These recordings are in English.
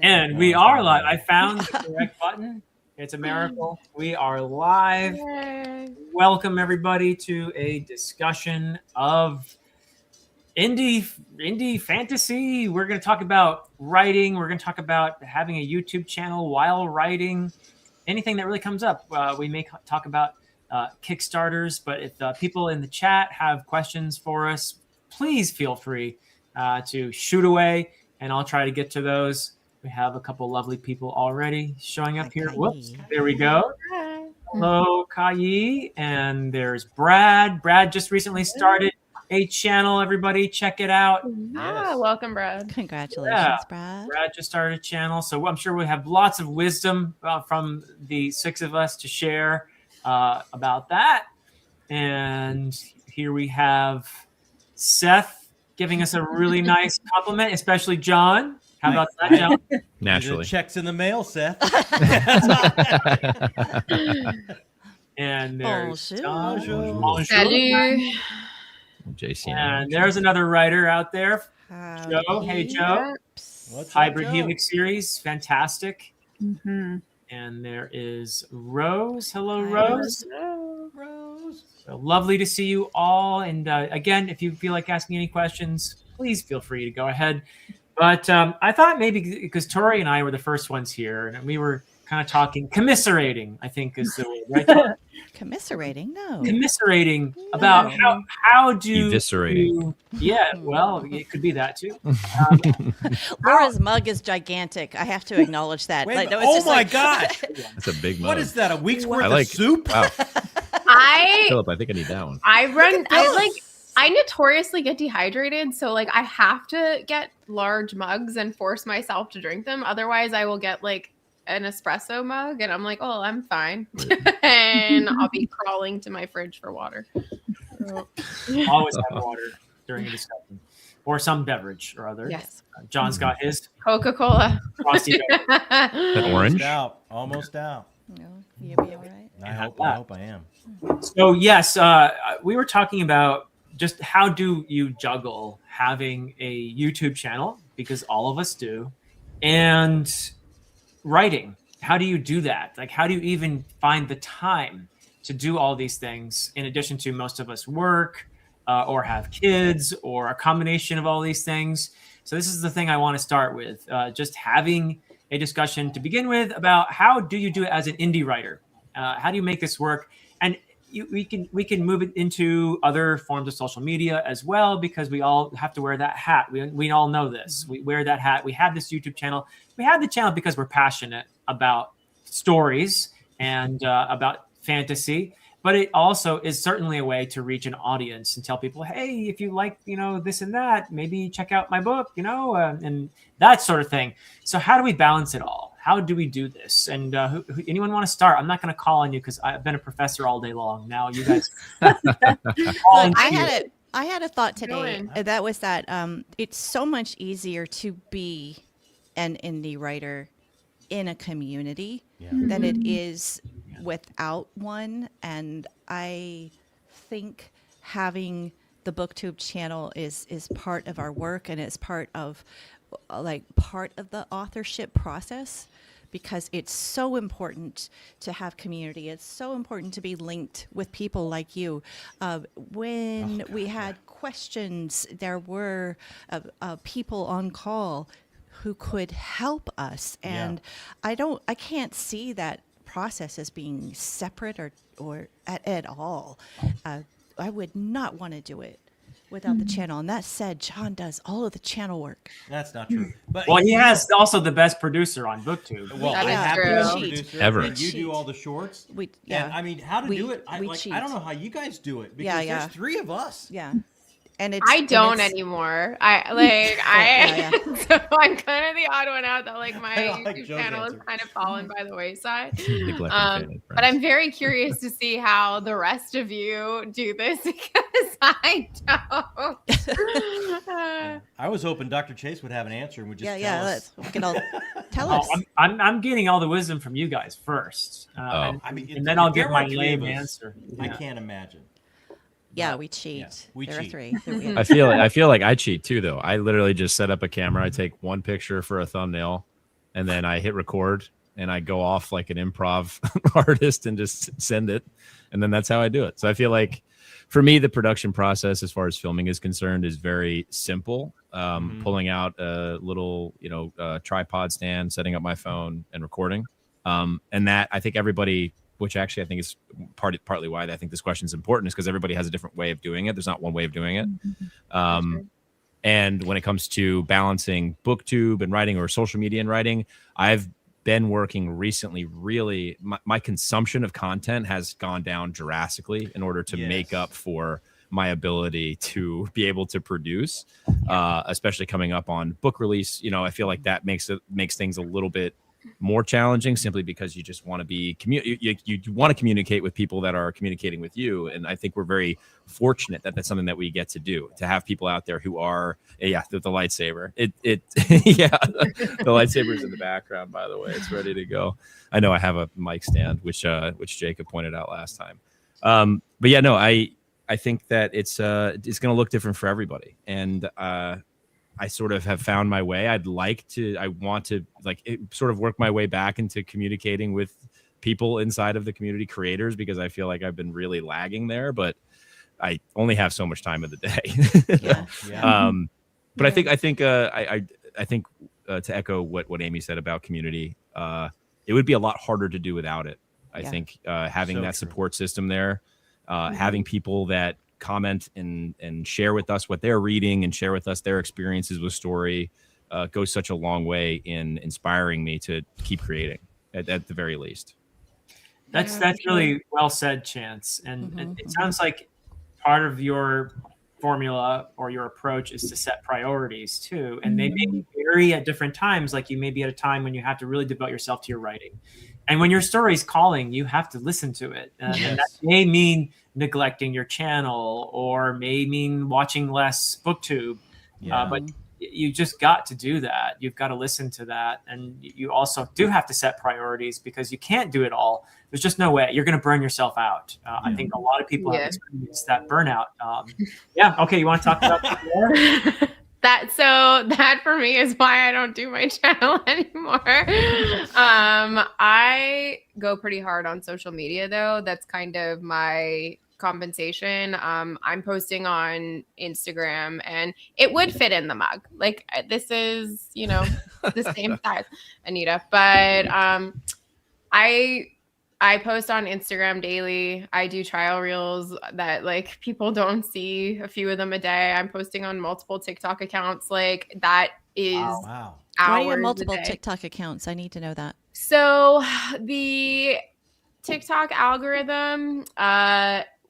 And we are live. I found the correct button. It's a miracle. We are live. Yay. Welcome everybody to a discussion of indie fantasy. We're going to talk about writing. We're going to talk about having a YouTube channel while writing. Anything that really comes up. We may talk about Kickstarters, but if people in the chat have questions for us, please feel free to shoot away, and I'll try to get to those. We have a couple lovely people already showing up here. Whoops, there we go. Hello, Kayi, and there's Brad. Brad just recently started a channel. Everybody, check it out. Welcome, Brad. Congratulations, Brad. Brad just started a channel, so I'm sure we have lots of wisdom from the six of us to share about that. And here we have Seth giving us a really nice compliment, especially John. How about that, John? Naturally. Checks in the mail, Seth. And there's Salut. JC. And there's another writer out there, Joe. Hey, Joe. What's Hybrid up, Joe? Helix series, fantastic. Mm-hmm. And there is Rose. Hello, Rose. Rose. So lovely to see you all. And again, if you feel like asking any questions, please feel free to go ahead. But I thought maybe because Tori and I were the first ones here, and we were kind of talking, commiserating, I think is the word, right? Commiserating? No. Commiserating about how do Eviscerating. Yeah, well, it could be that too. Laura's mug is gigantic. I have to acknowledge that. Wait, no, oh my gosh. That's a big mug. What is that? A week's worth I like of soup? Wow. Philip, I think I need that one. I notoriously get dehydrated, so like I have to get large mugs and force myself to drink them. Otherwise, I will get like an espresso mug, and I'm like, oh, I'm fine, and I'll be crawling to my fridge for water. So. Always have water during a discussion, or some beverage or other. Yes, John's got his Coca-Cola. frosty beverage. Orange? Almost out. No, you'll be all right. I hope I am. So yes, we were talking about just how do you juggle having a YouTube channel, because all of us do, and writing. How do you do that? Like, how do you even find the time to do all these things in addition to most of us work or have kids or a combination of all these things? So this is the thing I want to start with, just having a discussion to begin with about how do you do it as an indie writer? How do you make this work? And we can move it into other forms of social media as well, because we all have to wear that hat. We all know this. We wear that hat. We have this YouTube channel. We have the channel because we're passionate about stories and about fantasy. But it also is certainly a way to reach an audience and tell people, hey, if you like, this and that, maybe check out my book, and that sort of thing. So how do we balance it all? How do we do this? And anyone want to start? I'm not going to call on you because I've been a professor all day long. Now you guys. Look, I had a thought today. That was that it's so much easier to be an indie writer in a community than it is without one. And I think having the BookTube channel is part of our work, and it's part of the authorship process, because it's so important to have community. It's so important to be linked with people like you. When we had questions, there were people on call who could help us. And I can't see that process as being separate or at all. I would not want to do it without the channel. And that said, John does all of the channel work. That's not true. But Well, he has also the best producer on BookTube. Well, That I is have true. to be a Cheat. producer, Ever. and you do all the shorts. Yeah. And, I mean, how to do it? I cheat. don't know how you guys do it, because there's three of us. Yeah. And I don't anymore. So I'm kind of the odd one out that like my YouTube Joe's channel answer. has kind of fallen by the wayside. Neglected family But I'm very curious to see how the rest of you do this, because I don't. I was hoping Dr. Chase would have an answer and would just tell us. We can all tell us. I'm getting all the wisdom from you guys first, I mean, and then I'll if give there my were three lame of us, answer. I can't imagine. Yeah, we cheat. Yeah, we there cheat. are three. I feel like I cheat too, though. I literally just set up a camera. I take one picture for a thumbnail, and then I hit record and I go off like an improv artist and just send it. And then that's how I do it. So I feel like for me, the production process as far as filming is concerned is very simple. Pulling out a little, tripod stand, setting up my phone and recording. And that I think everybody, which actually I think is partly why I think this question is important, is because everybody has a different way of doing it. There's not one way of doing it. And when it comes to balancing booktube and writing or social media and writing, I've been working recently, really, my consumption of content has gone down drastically in order to make up for my ability to be able to produce, especially coming up on book release. I feel like that makes things a little bit more challenging, simply because you just want to be you want to communicate with people that are communicating with you. And I think we're very fortunate that that's something that we get to do, to have people out there who are the lightsaber. The lightsaber's in the background, by the way. It's ready to go. I know I have a mic stand, which Jacob pointed out last time. But yeah, no, I think that it's going to look different for everybody. And I sort of have found my way. I want to sort of work my way back into communicating with people inside of the community, creators, because I feel like I've been really lagging there, but I only have so much time of the day. But I think to echo what Amy said about community, it would be a lot harder to do without it. I think having that support system there, having people that comment and share with us what they're reading and share with us their experiences with story goes such a long way in inspiring me to keep creating at the very least. That's really well said, Chance. And it sounds like part of your formula or your approach is to set priorities too. And they may vary at different times. Like you may be at a time when you have to really devote yourself to your writing. And when your story's calling, you have to listen to it. And that may mean neglecting your channel, or may mean watching less booktube. But you just got to do that. You've got to listen to that. And you also do have to set priorities, because you can't do it all. There's just no way. You're going to burn yourself out. I think a lot of people have experienced that burnout. Okay. You want to talk about that more? That for me is why I don't do my channel anymore. I go pretty hard on social media though. That's kind of my compensation. I'm posting on Instagram, and it would fit in the mug. Like this is, the same size, Anita. But I post on Instagram daily. I do trial reels that like people don't see, a few of them a day. I'm posting on multiple TikTok accounts. Like that is Why do you have multiple TikTok accounts? I need to know that. So the TikTok algorithm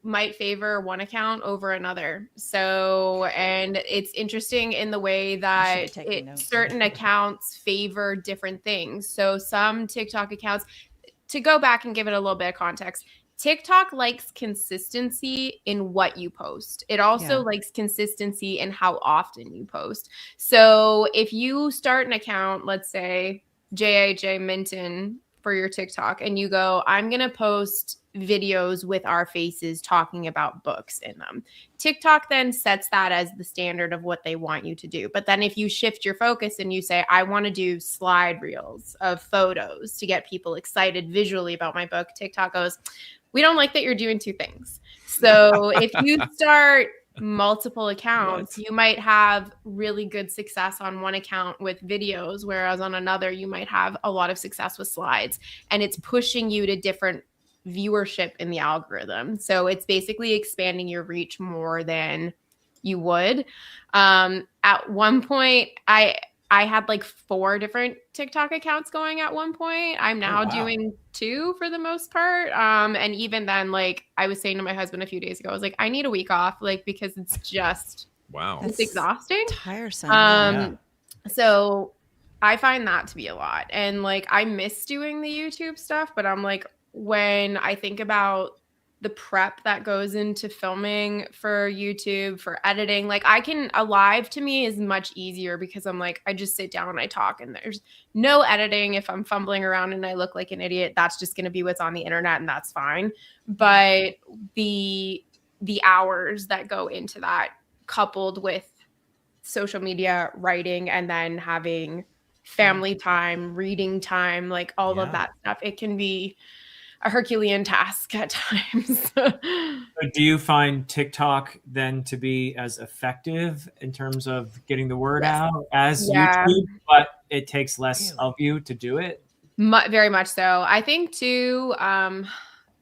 might favor one account over another. So, and it's interesting in the way that certain accounts favor different things. So some TikTok accounts, to go back and give it a little bit of context, TikTok likes consistency in what you post. It also likes consistency in how often you post. So if you start an account, let's say JAJ Minton for your TikTok, and you go, I'm going to post videos with our faces talking about books in them. TikTok then sets that as the standard of what they want you to do. But then if you shift your focus and you say, I want to do slide reels of photos to get people excited visually about my book, TikTok goes, we don't like that you're doing two things. So if you start multiple accounts, you might have really good success on one account with videos, whereas on another, you might have a lot of success with slides. And it's pushing you to different viewership in the algorithm. So it's basically expanding your reach more than you would. At one point, I had like 4 different TikTok accounts going at one point. I'm now doing 2 for the most part. And even then, like I was saying to my husband a few days ago, I was like, I need a week off, like, because it's just, it's exhausting. Tiresome. So I find that to be a lot. And like, I miss doing the YouTube stuff, but I'm like, when I think about the prep that goes into filming for YouTube, for editing, like a live to me is much easier, because I'm like, I just sit down and I talk, and there's no editing. If I'm fumbling around and I look like an idiot, that's just going to be what's on the internet, and that's fine. But the hours that go into that, coupled with social media, writing, and then having family time, reading time, like all of that stuff. It can be a Herculean task at times. Do you find TikTok then to be as effective in terms of getting the word out as YouTube, but it takes less of you to do it? Very much so. I think too,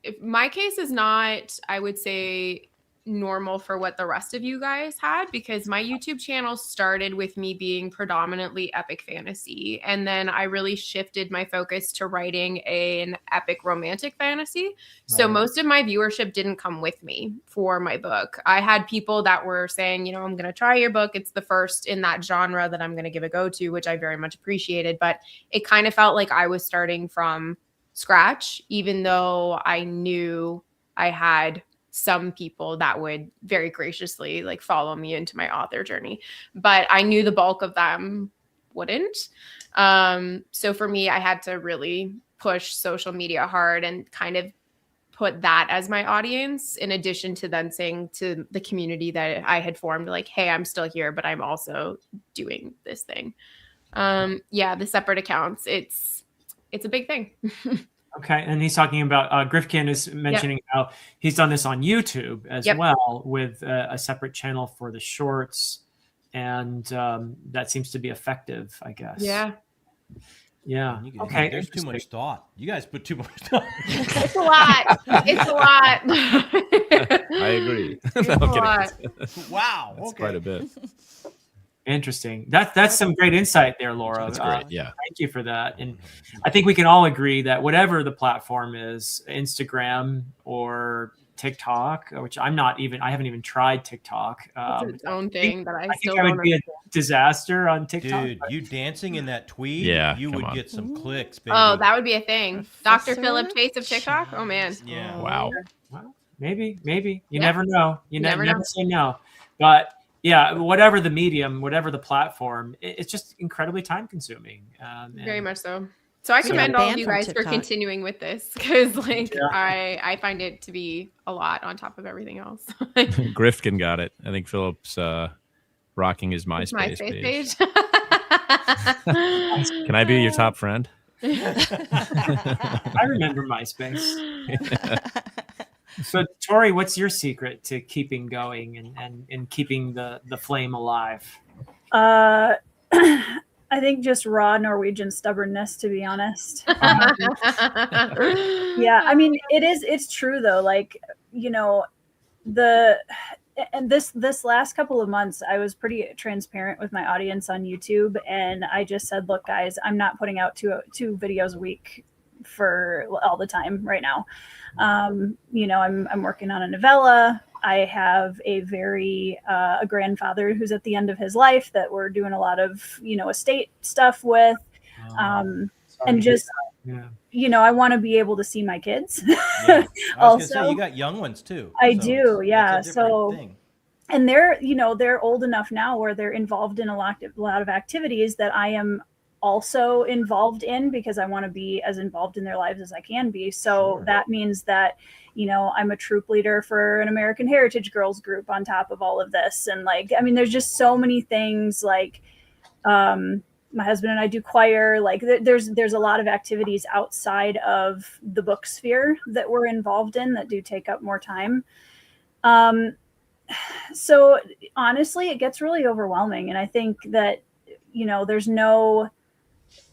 if my case is not, I would say, normal for what the rest of you guys had, because my YouTube channel started with me being predominantly epic fantasy, and then I really shifted my focus to writing an epic romantic fantasy. So most of my viewership didn't come with me for my book. I had people that were saying, I'm going to try your book. It's the first in that genre that I'm going to give a go to, which I very much appreciated, but it kind of felt like I was starting from scratch, even though I knew I had some people that would very graciously like follow me into my author journey, but I knew the bulk of them wouldn't. So for me, I had to really push social media hard and kind of put that as my audience, in addition to then saying to the community that I had formed, like, hey, I'm still here, but I'm also doing this thing. The separate accounts, it's a big thing. Okay, and he's talking about Grifkin is mentioning how he's done this on YouTube as well, with a separate channel for the shorts, and that seems to be effective, I guess. Yeah. Okay. There's too much thought. You guys put too much thought. It's a lot. It's a lot. I agree. Wow. That's quite a bit. Interesting. That's some great insight there, Laura. That's great. Yeah. Thank you for that. And I think we can all agree that whatever the platform is, Instagram or TikTok, which I haven't even tried TikTok. It's its own thing that I think I would be a disaster on TikTok. Dude, you dancing in that tweet, you would get some clicks, baby. Oh, that would be a thing. Dr. Philip Chase of TikTok? Oh, man. Yeah. Wow. Well, maybe. You never know. You never say no. But yeah, whatever the medium, whatever the platform, it's just incredibly time consuming. Very much so. So I commend all of you guys for continuing with this, because I find it to be a lot on top of everything else. Grifkin got it. I think Philip's rocking his MySpace page. Can I be your top friend? I remember MySpace. So Tori, what's your secret to keeping going and keeping the flame alive? I think just raw Norwegian stubbornness, to be honest. I mean, it's true though. Like, this last couple of months, I was pretty transparent with my audience on YouTube. And I just said, look, guys, I'm not putting out two videos a week for all the time right now. I'm working on a novella. I have a grandfather who's at the end of his life that we're doing a lot of, estate stuff with. I want to be able to see my kids. I was gonna say, you got young ones too. I do. Yeah. And they're old enough now where they're involved in a lot of activities that I am also involved in, because I want to be as involved in their lives as I can be. So that means that, I'm a troop leader for an American Heritage Girls group on top of all of this. And there's just so many things. Like, my husband and I do choir. Like there's a lot of activities outside of the book sphere that we're involved in that do take up more time. So honestly, it gets really overwhelming. And I think that, there's no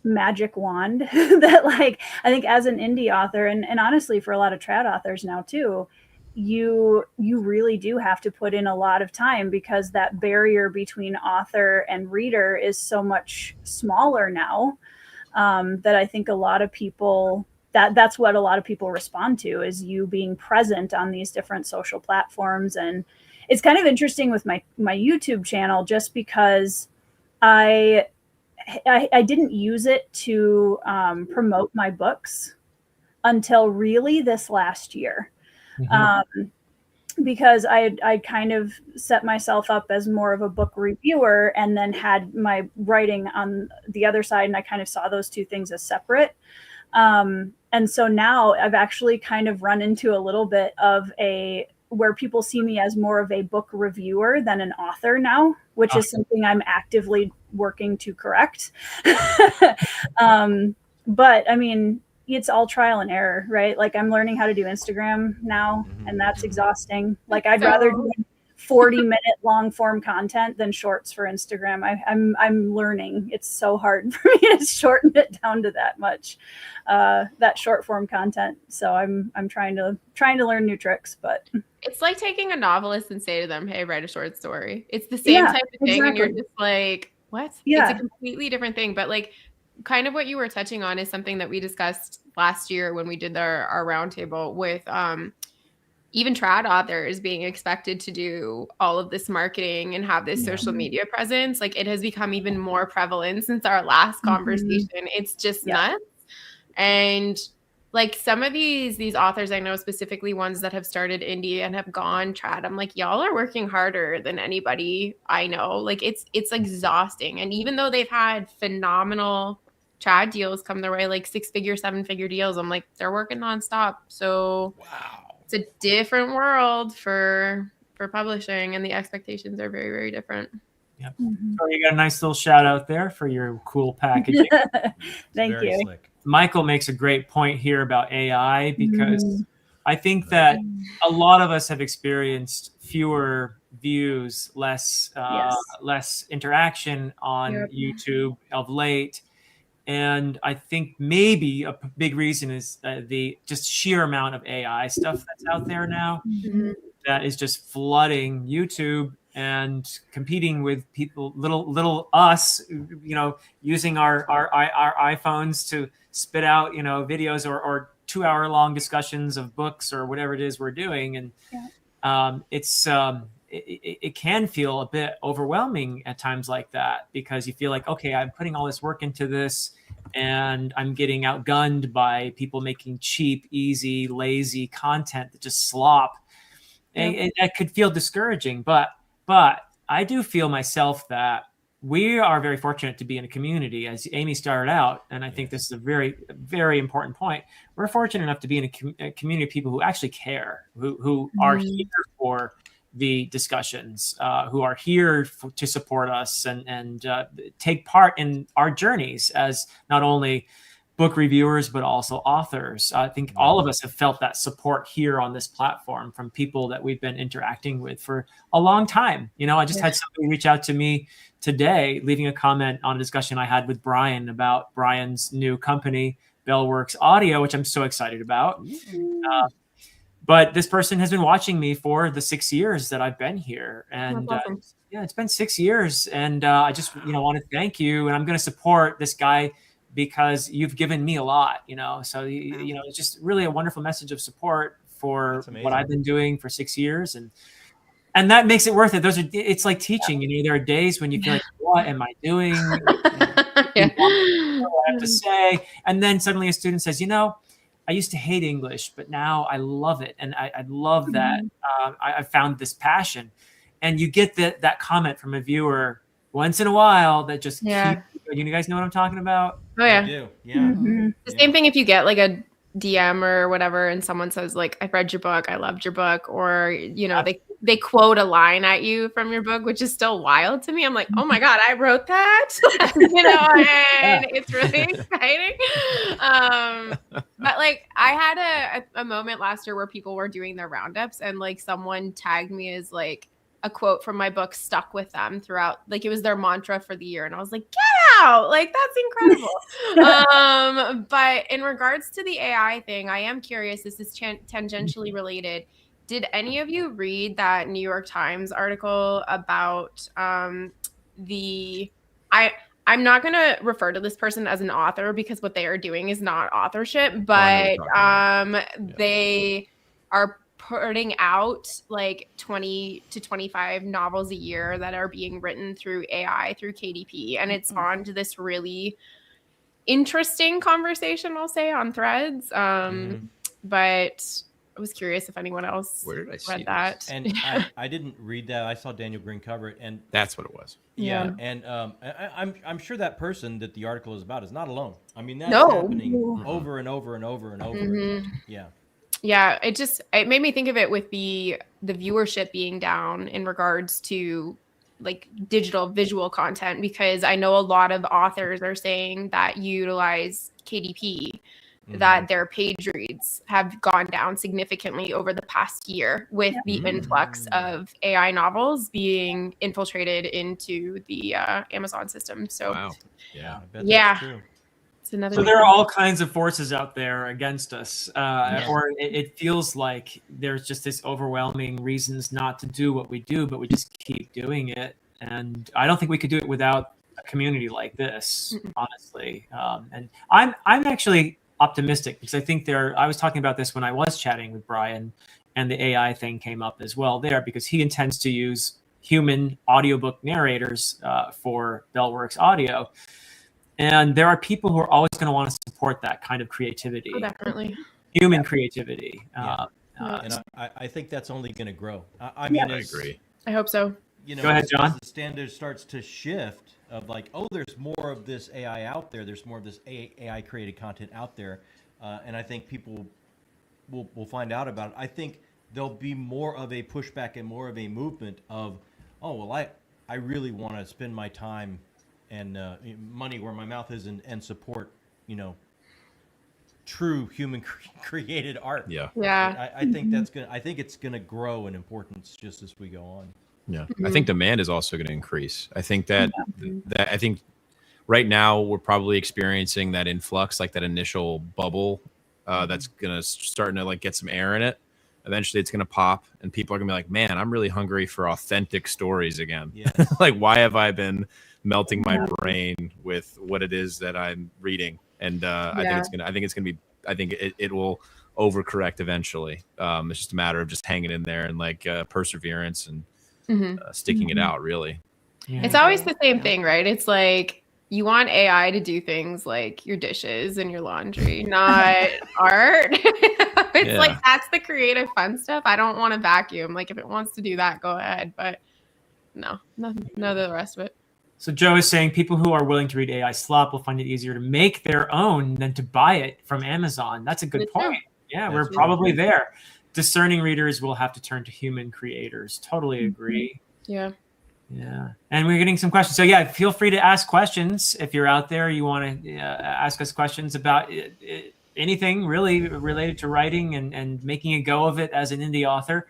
magic wand that I think as an indie author, and honestly for a lot of trad authors now too, you really do have to put in a lot of time, because that barrier between author and reader is so much smaller now, that I think a lot of people, that's what a lot of people respond to, is you being present on these different social platforms. And it's kind of interesting with my YouTube channel, just because I didn't use it to promote my books until really this last year. Because I kind of set myself up as more of a book reviewer, and then had my writing on the other side, and I kind of saw those two things as separate. And so now I've actually kind of run into a little bit of a where people see me as more of a book reviewer than an author now, which is something I'm actively working to correct. But I mean, it's all trial and error, right? Like I'm learning how to do Instagram now, and that's exhausting. Like I'd rather do 40-minute long form content than shorts for Instagram. I'm learning. It's so hard for me to shorten it down to that much, that short form content. So I'm trying to learn new tricks, but it's like taking a novelist and say to them, "Hey, write a short story." It's the same type of thing, and you're just like, "What?" Yeah. It's a completely different thing. But like, kind of what you were touching on is something that we discussed last year when we did our roundtable with even trad authors being expected to do all of this marketing and have this social media presence. Like it has become even more prevalent since our last conversation. It's just nuts. And like some of these authors I know, specifically ones that have started indie and have gone trad, I'm like, y'all are working harder than anybody I know. Like it's exhausting. And even though they've had phenomenal trad deals come their way, like 6-figure, 7-figure deals, I'm like, they're working nonstop. So it's a different world for publishing, and the expectations are very, very different. Yep. So you got a nice little shout out there for your cool packaging. Thank you. Slick. Michael makes a great point here about AI, because I think that a lot of us have experienced fewer views, less interaction on YouTube of late. And I think maybe a big reason is the just sheer amount of AI stuff that's out there now that is just flooding YouTube and competing with people, little us, using our iPhones to spit out, videos or 2-hour long discussions of books or whatever it is we're doing. And it can feel a bit overwhelming at times like that, because you feel like, okay, I'm putting all this work into this and I'm getting outgunned by people making cheap, easy, lazy content that just slop. And that could feel discouraging, but I do feel myself that we are very fortunate to be in a community, as Amy started out. And I think this is a very, very important point. We're fortunate enough to be in a community of people who actually care, who are here for the discussions, who are here to support us and take part in our journeys as not only book reviewers, but also authors. I think all of us have felt that support here on this platform from people that we've been interacting with for a long time. I just had somebody reach out to me today, leaving a comment on a discussion I had with Brian about Brian's new company, Bellworks Audio, which I'm so excited about. But this person has been watching me for the 6 years that I've been here. And awesome. It's been 6 years. And I just, want to thank you. And I'm going to support this guy because you've given me a lot, So, it's just really a wonderful message of support for what I've been doing for 6 years. And that makes it worth it. It's like teaching, there are days when you feel like, what am I doing? What do I have to say? And then suddenly a student says, I used to hate English, but now I love it. And I love that. I found this passion. And you get that comment from a viewer once in a while that just you guys know what I'm talking about? Oh, yeah. I do. Yeah. The same thing if you get like a DM or whatever and someone says like, I've read your book, I loved your book, or, they quote a line at you from your book, which is still wild to me. I'm like, oh my God, I wrote that, and it's really exciting. But like I had a moment last year where people were doing their roundups and like someone tagged me as like a quote from my book stuck with them throughout, like it was their mantra for the year. And I was like, get out, like that's incredible. But in regards to the AI thing, I am curious, this is tangentially related. Did any of you read that New York Times article about I'm not going to refer to this person as an author because what they are doing is not authorship, but they are putting out like 20 to 25 novels a year that are being written through AI, through KDP. And it's spawned this really interesting conversation, I'll say, on Threads. But I was curious if anyone else read that. And I didn't read that. I saw Daniel Green cover it, and that's what it was. Yeah. And I'm sure that person that the article is about is not alone. I mean, that's happening over and over and over and over again. Yeah. Yeah, it made me think of it with the viewership being down in regards to like digital visual content, because I know a lot of authors are saying that utilize KDP, that their page reads have gone down significantly over the past year with the influx of AI novels being infiltrated into the Amazon system. So Wow. Yeah. I bet Yeah. that's true. it's another. So big there are thing. all kinds of forces out there against us, or it feels like there's just this overwhelming reasons not to do what we do, but we just keep doing it. And I don't think we could do it without a community like this, honestly. And I'm actually optimistic because I think I was talking about this when I was chatting with Brian, and the AI thing came up as well there, because he intends to use human audiobook narrators for Bellworks Audio. And there are people who are always going to want to support that kind of creativity, Definitely human creativity. And I think that's only going to grow. I mean, I agree. I hope so. Go ahead, John. As the standard starts to shift of like, oh, there's more of this AI out there. There's more of this AI created content out there. And I think people will find out about it. I think there'll be more of a pushback and more of a movement of, oh, well, I really want to spend my time and money where my mouth is and support, true human created art. Yeah. Yeah. I think I think it's gonna grow in importance just as we go on. Yeah. I think demand is also going to increase. I think that I think right now we're probably experiencing that influx, like that initial bubble that's going to starting to like get some air in it. Eventually it's going to pop and people are going to be like, man, I'm really hungry for authentic stories again. Yes. Like, why have I been melting my brain with what it is that I'm reading? And I think it will overcorrect eventually. It's just a matter of just hanging in there and like perseverance and sticking it out, really. Yeah. It's always the same thing, right? It's like you want AI to do things like your dishes and your laundry, not art. It's like that's the creative fun stuff. I don't want to vacuum. Like if it wants to do that, go ahead. But no, none of the rest of it. So Joe is saying people who are willing to read AI slop will find it easier to make their own than to buy it from Amazon. That's a good point. Yeah, we're probably there. Discerning readers will have to turn to human creators. Totally agree. Yeah. Yeah. And we're getting some questions. So yeah, feel free to ask questions if you're out there. You want to ask us questions about anything really related to writing and making a go of it as an indie author.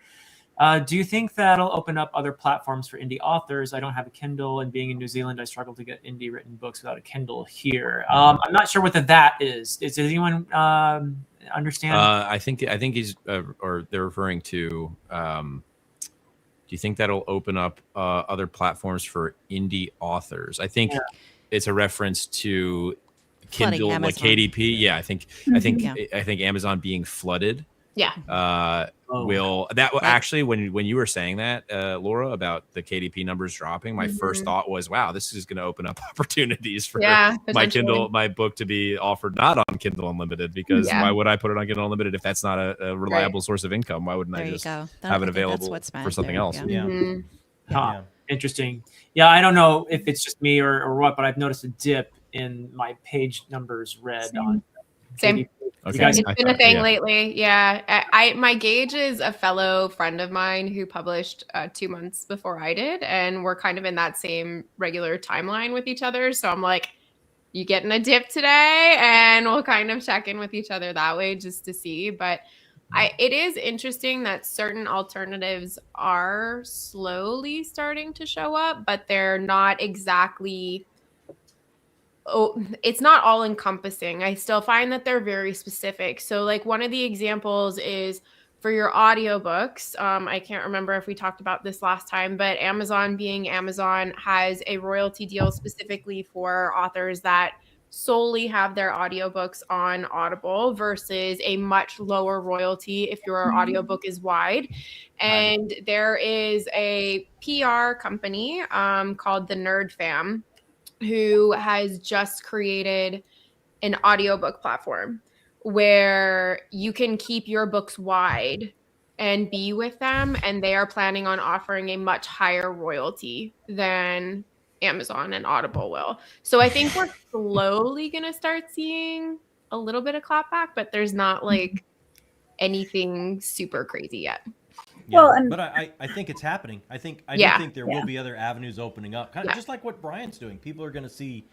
Do you think that'll open up other platforms for indie authors? I don't have a Kindle, and being in New Zealand, I struggle to get indie written books without a Kindle here. I'm not sure what that is. Does anyone understand? I think he's or they're referring to. Do you think that'll open up other platforms for indie authors? I think it's a reference to Kindle, like KDP. Yeah, I think Amazon being flooded. Yeah. Will actually when you were saying that, Laura, about the KDP numbers dropping, my first thought was, wow, this is going to open up opportunities for my book to be offered not on Kindle Unlimited, because why would I put it on Kindle Unlimited if that's not a reliable source of income? Why wouldn't I just have it available for something else? Interesting. Yeah, I don't know if it's just me or what, but I've noticed a dip in my page numbers read on Same. Okay. It's been a thing lately. Yeah. My gauge is a fellow friend of mine who published 2 months before I did. And we're kind of in that same regular timeline with each other. So I'm like, you getting a dip today? And we'll kind of check in with each other that way just to see. But it is interesting that certain alternatives are slowly starting to show up, but they're not exactly... it's not all encompassing. I still find that they're very specific. So like one of the examples is for your audiobooks. I can't remember if we talked about this last time, but Amazon being Amazon has a royalty deal specifically for authors that solely have their audiobooks on Audible versus a much lower royalty if your audiobook is wide. And there is a PR company called the Nerd Fam who has just created an audiobook platform where you can keep your books wide and be with them. And they are planning on offering a much higher royalty than Amazon and Audible will. So I think we're slowly going to start seeing a little bit of clapback, but there's not like anything super crazy yet. Yeah, Well, and but I think it's happening. I do think there will be other avenues opening up, kind of just like what Brian's doing. People are going to see,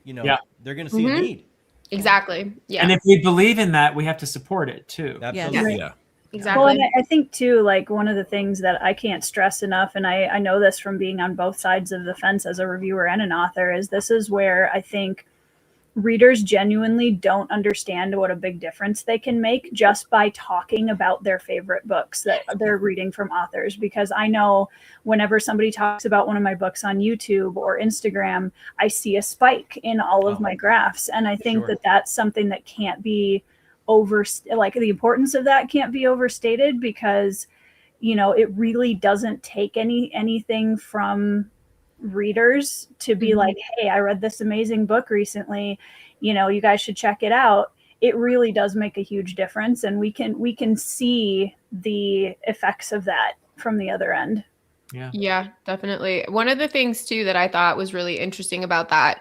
they're going to see a need. Exactly. Yeah. And if we believe in that, we have to support it too. Absolutely. Yeah. Exactly. well, and I think too, like one of the things that I can't stress enough, and I know this from being on both sides of the fence as a reviewer and an author, is this is where I think readers genuinely don't understand what a big difference they can make just by talking about their favorite books that they're reading from authors. Because I know whenever somebody talks about one of my books on YouTube or Instagram, I see a spike in all of my graphs. And I think that that's something that can't be like the importance of that can't be overstated, because it really doesn't take anything from readers to be like, hey, I read this amazing book recently, you guys should check it out. It really does make a huge difference, and we can see the effects of that from the other end. Yeah, definitely. One of the things too that I thought was really interesting about that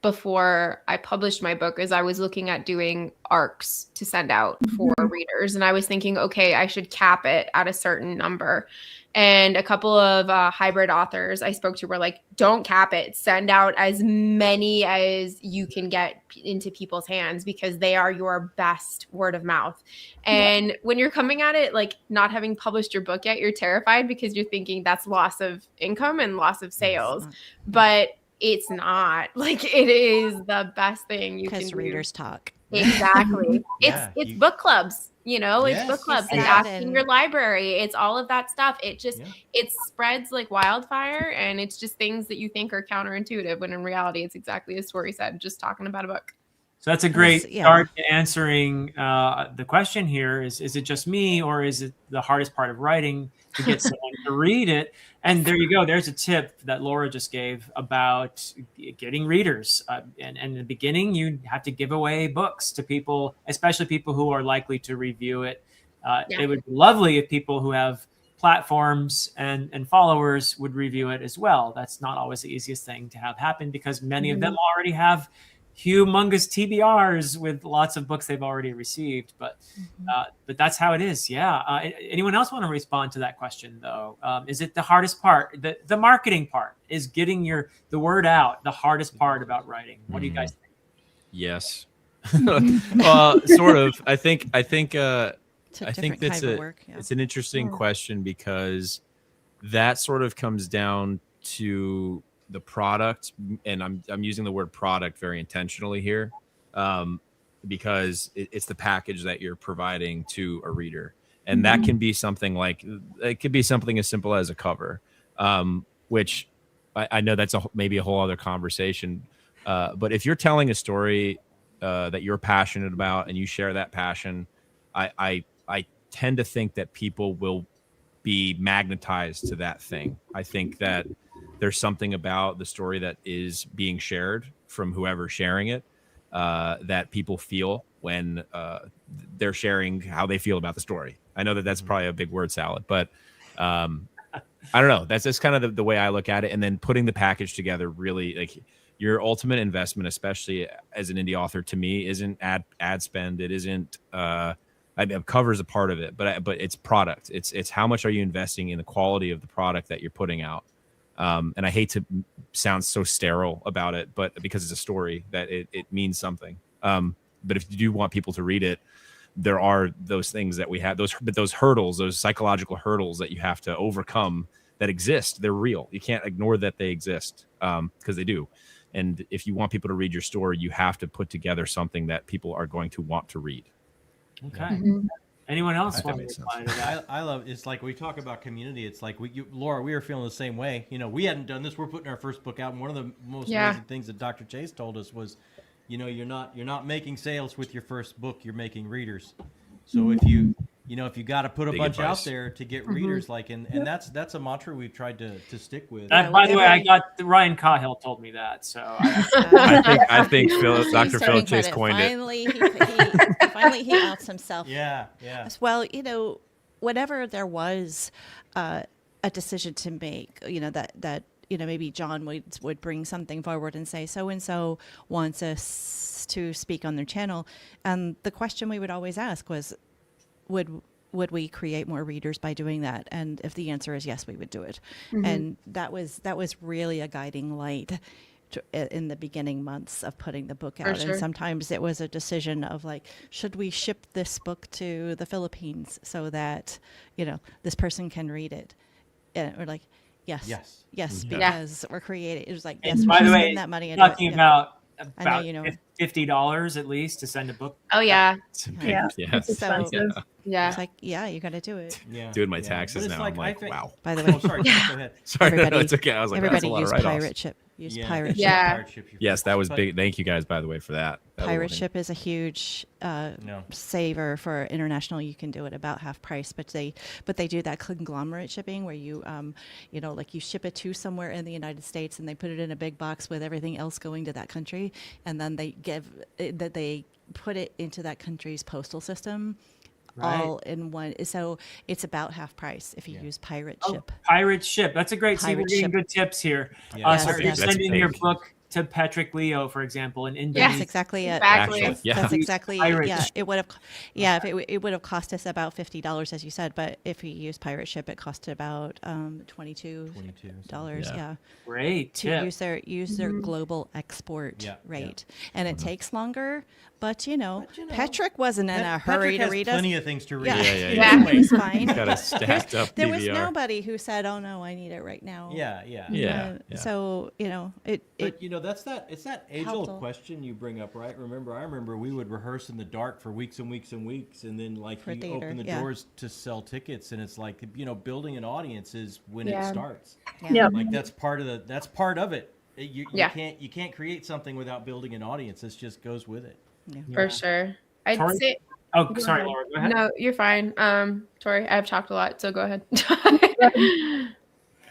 before I published my book is I was looking at doing arcs to send out for readers, and I was thinking, okay, I should cap it at a certain number. And a couple of hybrid authors I spoke to were like, don't cap it. Send out as many as you can get into people's hands, because they are your best word of mouth. And when you're coming at it, like not having published your book yet, you're terrified because you're thinking that's loss of income and loss of sales. But it's not. Like, it is the best thing you can do. Because readers talk. Exactly. It's book clubs. It's book clubs. It's asking your library. It's all of that stuff. It just, it spreads like wildfire, and it's just things that you think are counterintuitive, when in reality, it's exactly as Tori said, just talking about a book. So that's a great start to answering the question here. Is it just me, or is it the hardest part of writing to get someone to read it? And there you go. There's a tip that Laura just gave about getting readers. And in the beginning, you have to give away books to people, especially people who are likely to review it. It would be lovely if people who have platforms and followers would review it as well. That's not always the easiest thing to have happen, because many of them already have humongous TBRs with lots of books they've already received, but that's how it is. Anyone else want to respond to that question though? Is it the hardest part? The marketing part, is getting the word out the hardest part about writing? What do you guys think? Yes. Sort of. I think that's it's an interesting question, because that sort of comes down to the product, and I'm using the word product very intentionally here, because it's the package that you're providing to a reader, and that can be something like, it could be something as simple as a cover, which I know that's maybe a whole other conversation, but if you're telling a story that you're passionate about and you share that passion, I tend to think that people will be magnetized to that thing. I think that there's something about the story that is being shared from whoever's sharing it that people feel when they're sharing how they feel about the story. I know that that's probably a big word salad, but I don't know. That's just kind of the way I look at it. And then putting the package together, really, like, your ultimate investment, especially as an indie author, to me, isn't ad spend. It isn't. Cover is a part of it, but it's product. It's how much are you investing in the quality of the product that you're putting out. And I hate to sound so sterile about it, but because it's a story, that it means something. But if you do want people to read it, there are those things that we have, those hurdles, those psychological hurdles that you have to overcome that exist. They're real. You can't ignore that they exist, because they do. And if you want people to read your story, you have to put together something that people are going to want to read. Okay. Anyone else want to reply to that? I love, it's like we talk about community. It's like Laura, we were feeling the same way. We hadn't done this. We're putting our first book out, and one of the most amazing things that Dr. Chase told us was, you're not making sales with your first book. You're making readers. So if you got to put a bunch out there to get readers, and that's a mantra we've tried to stick with. By the way, I got Ryan Cahill told me that, so I think Dr. Phil Chase coined it. Finally, he outs himself. Yeah. Well, whenever there was a decision to make, that maybe John would bring something forward and say, so-and-so wants us to speak on their channel. And the question we would always ask was, would we create more readers by doing that? And if the answer is yes, we would do it. And that was really a guiding light in the beginning months of putting the book out. And sometimes it was a decision of like, should we ship this book to the Philippines so that, this person can read it? And we're like, yes, because we're creating. It was like, yes, by we the way, spend that money. And talking about I know you know $50 at least to send a book. Oh yeah. So Yeah. it's like, you got to do it. Doing my taxes now. Like, I'm like, wow. By the way, sorry, go ahead. Sorry, no, it's okay. I was like, that's a everybody lot use of write-offs. pirate ship. Use pirate ship. Yeah. Pirate ship, Yes, that was big. Thank you guys, by the way, for that. Pirate ship is a huge saver for international. You can do it about half price, but they do that conglomerate shipping where you like you ship it to somewhere in the United States and they put it in a big box with everything else going to that country, and then they put it into that country's postal system. All in one. So it's about half price if you use pirate ship. Pirate ship. That's a great. See, we're getting good tips here. So if you're sending your book to Patrick Leo, for example, in Indonesia. That's exactly it. That's exactly it would have it would have cost us about $50, as you said, but if we use pirate ship it cost about $22. Great to tip. use their global export rate. And it takes longer, but Patrick wasn't in a hurry to read us. Plenty of things to read. He's fine. Got a stacked up There DVR. was nobody who said, "Oh no, I need it right now." So it's that age-old question you bring up, right? I remember we would rehearse in the dark for weeks and weeks and weeks, and then like you theater, open the doors to sell tickets, and it's like building an audience is when it starts. Like that's part of it. You can't create something without building an audience. This just goes with it. For sure. I'd Tori? say. Oh, sorry, Laura. Go ahead. No, you're fine. Tori, I've talked a lot, so go ahead.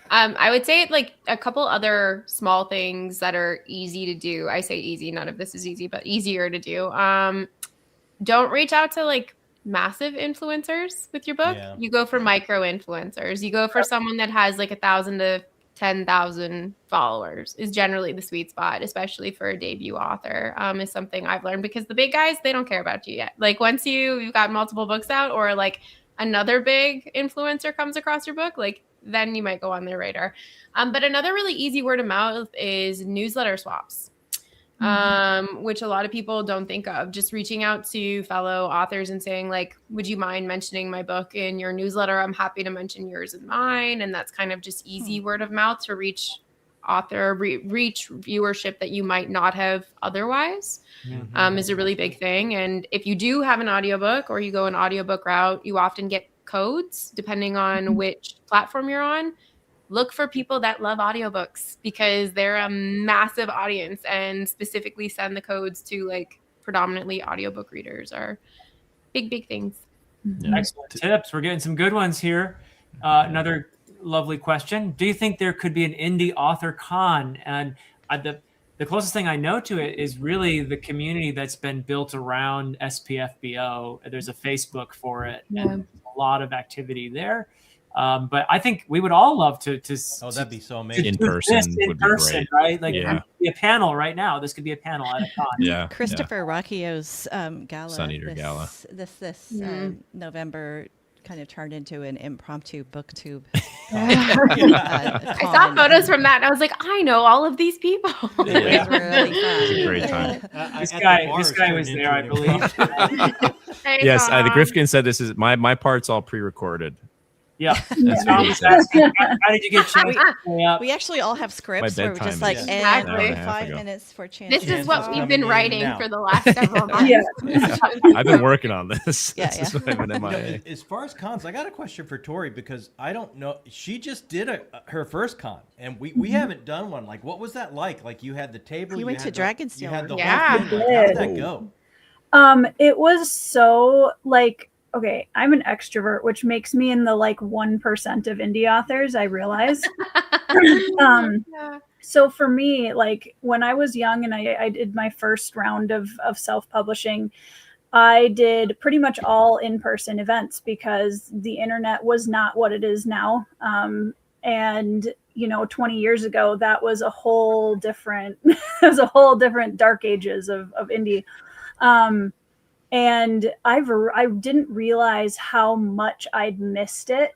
I would say like a couple other small things that are easy to do. I say easy, none of this is easy, but easier to do. Don't reach out to like massive influencers with your book. You go for micro influencers. You go for someone that has like 1,000 to 10,000 followers is generally the sweet spot, especially for a debut author, is something I've learned, because the big guys, they don't care about you yet. Like once you've got multiple books out, or like another big influencer comes across your book, like then you might go on their radar. But another really easy word of mouth is newsletter swaps, which a lot of people don't think of. Just reaching out to fellow authors and saying like, would you mind mentioning my book in your newsletter? I'm happy to mention yours and mine. And that's kind of just easy word of mouth to reach reach viewership that you might not have otherwise, is a really big thing. And if you do have an audiobook or you go an audiobook route, you often get codes depending on which platform you're on. Look for people that love audiobooks, because they're a massive audience, and specifically send the codes to like predominantly audiobook readers are big things. Excellent tips. We're getting some good ones here. Another lovely question. Do you think there could be an indie author con? And the closest thing I know to it is really the community that's been built around SPFBO. There's a Facebook for it, and a lot of activity there. But I think we would all love to that'd be so amazing. In person would be great. Right? Like it could be a panel right now. This could be a panel at a con. Christopher Rocchio's gala, Sun Eater Gala, this November, kind of turned into an impromptu booktube. I saw photos from that and I was like, I know all of these people. It was really fun. It's a great time. This guy was there, I believe. Yes, the Grifkin said this is my part's all pre-recorded. Yeah. How did you get chance to stay up? We actually all have scripts My where we're just bedtime like, is every an hour and a half 5 ago. minutes for chance. This is what we've coming been in writing now. for the last several months. I've been working on this. Yeah, This is why I've been MIA. As far as cons, I got a question for Tori, because I don't know. She just did her first con, and we haven't done one. Like, what was that like? Like, you had the table. You went to Dragonstone. You had the Yeah. whole thing. Like, how did that go? It was so like, okay, I'm an extrovert, which makes me in the like 1% of indie authors, I realize. So for me, like when I was young and I did my first round of self-publishing, I did pretty much all in-person events because the internet was not what it is now. And 20 years ago, that was a whole different, it was a whole different dark ages of indie. And I didn't realize how much I'd missed it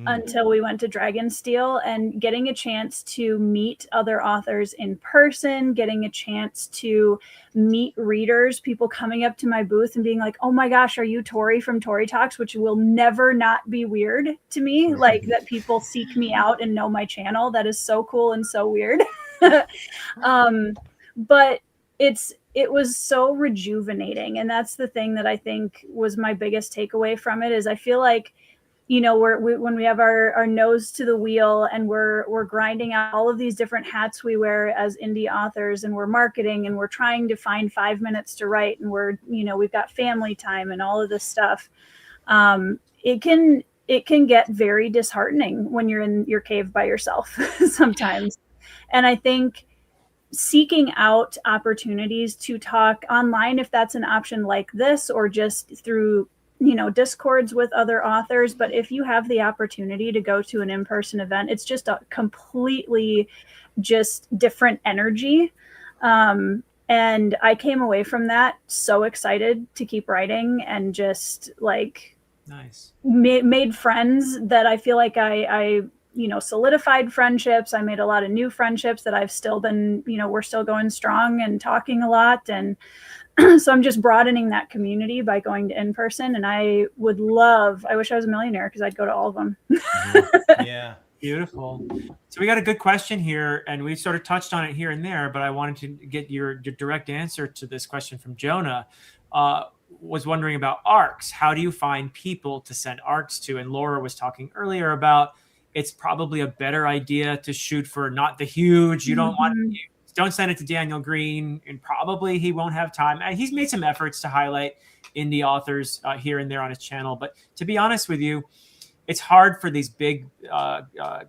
until we went to Dragonsteel, and getting a chance to meet other authors in person, getting a chance to meet readers, people coming up to my booth and being like, oh my gosh, are you Tori from Tori Talks? Which will never not be weird to me. Like that people seek me out and know my channel. That is so cool and so weird. But it was so rejuvenating. And that's the thing that I think was my biggest takeaway from it, is I feel like, you know, when we have our nose to the wheel and we're grinding out all of these different hats we wear as indie authors, and we're marketing and we're trying to find 5 minutes to write, and we've got family time and all of this stuff. It can get very disheartening when you're in your cave by yourself sometimes. And I think seeking out opportunities to talk online, if that's an option like this, or just through discords with other authors. But if you have the opportunity to go to an in-person event, it's just a completely just different energy. And I came away from that so excited to keep writing, and just like nice made friends that I feel like I solidified friendships. I made a lot of new friendships that I've still been, we're still going strong and talking a lot. And so I'm just broadening that community by going to in-person. And I wish I was a millionaire, because I'd go to all of them. Yeah. Beautiful. So we got a good question here, and we sort of touched on it here and there, but I wanted to get your direct answer to this question from Jonah. Was wondering about ARCs. How do you find people to send ARCs to? And Laura was talking earlier about it's probably a better idea to shoot for not the huge. You don't send it to Daniel Green, and probably he won't have time. He's made some efforts to highlight indie authors here and there on his channel. But to be honest with you, it's hard for these big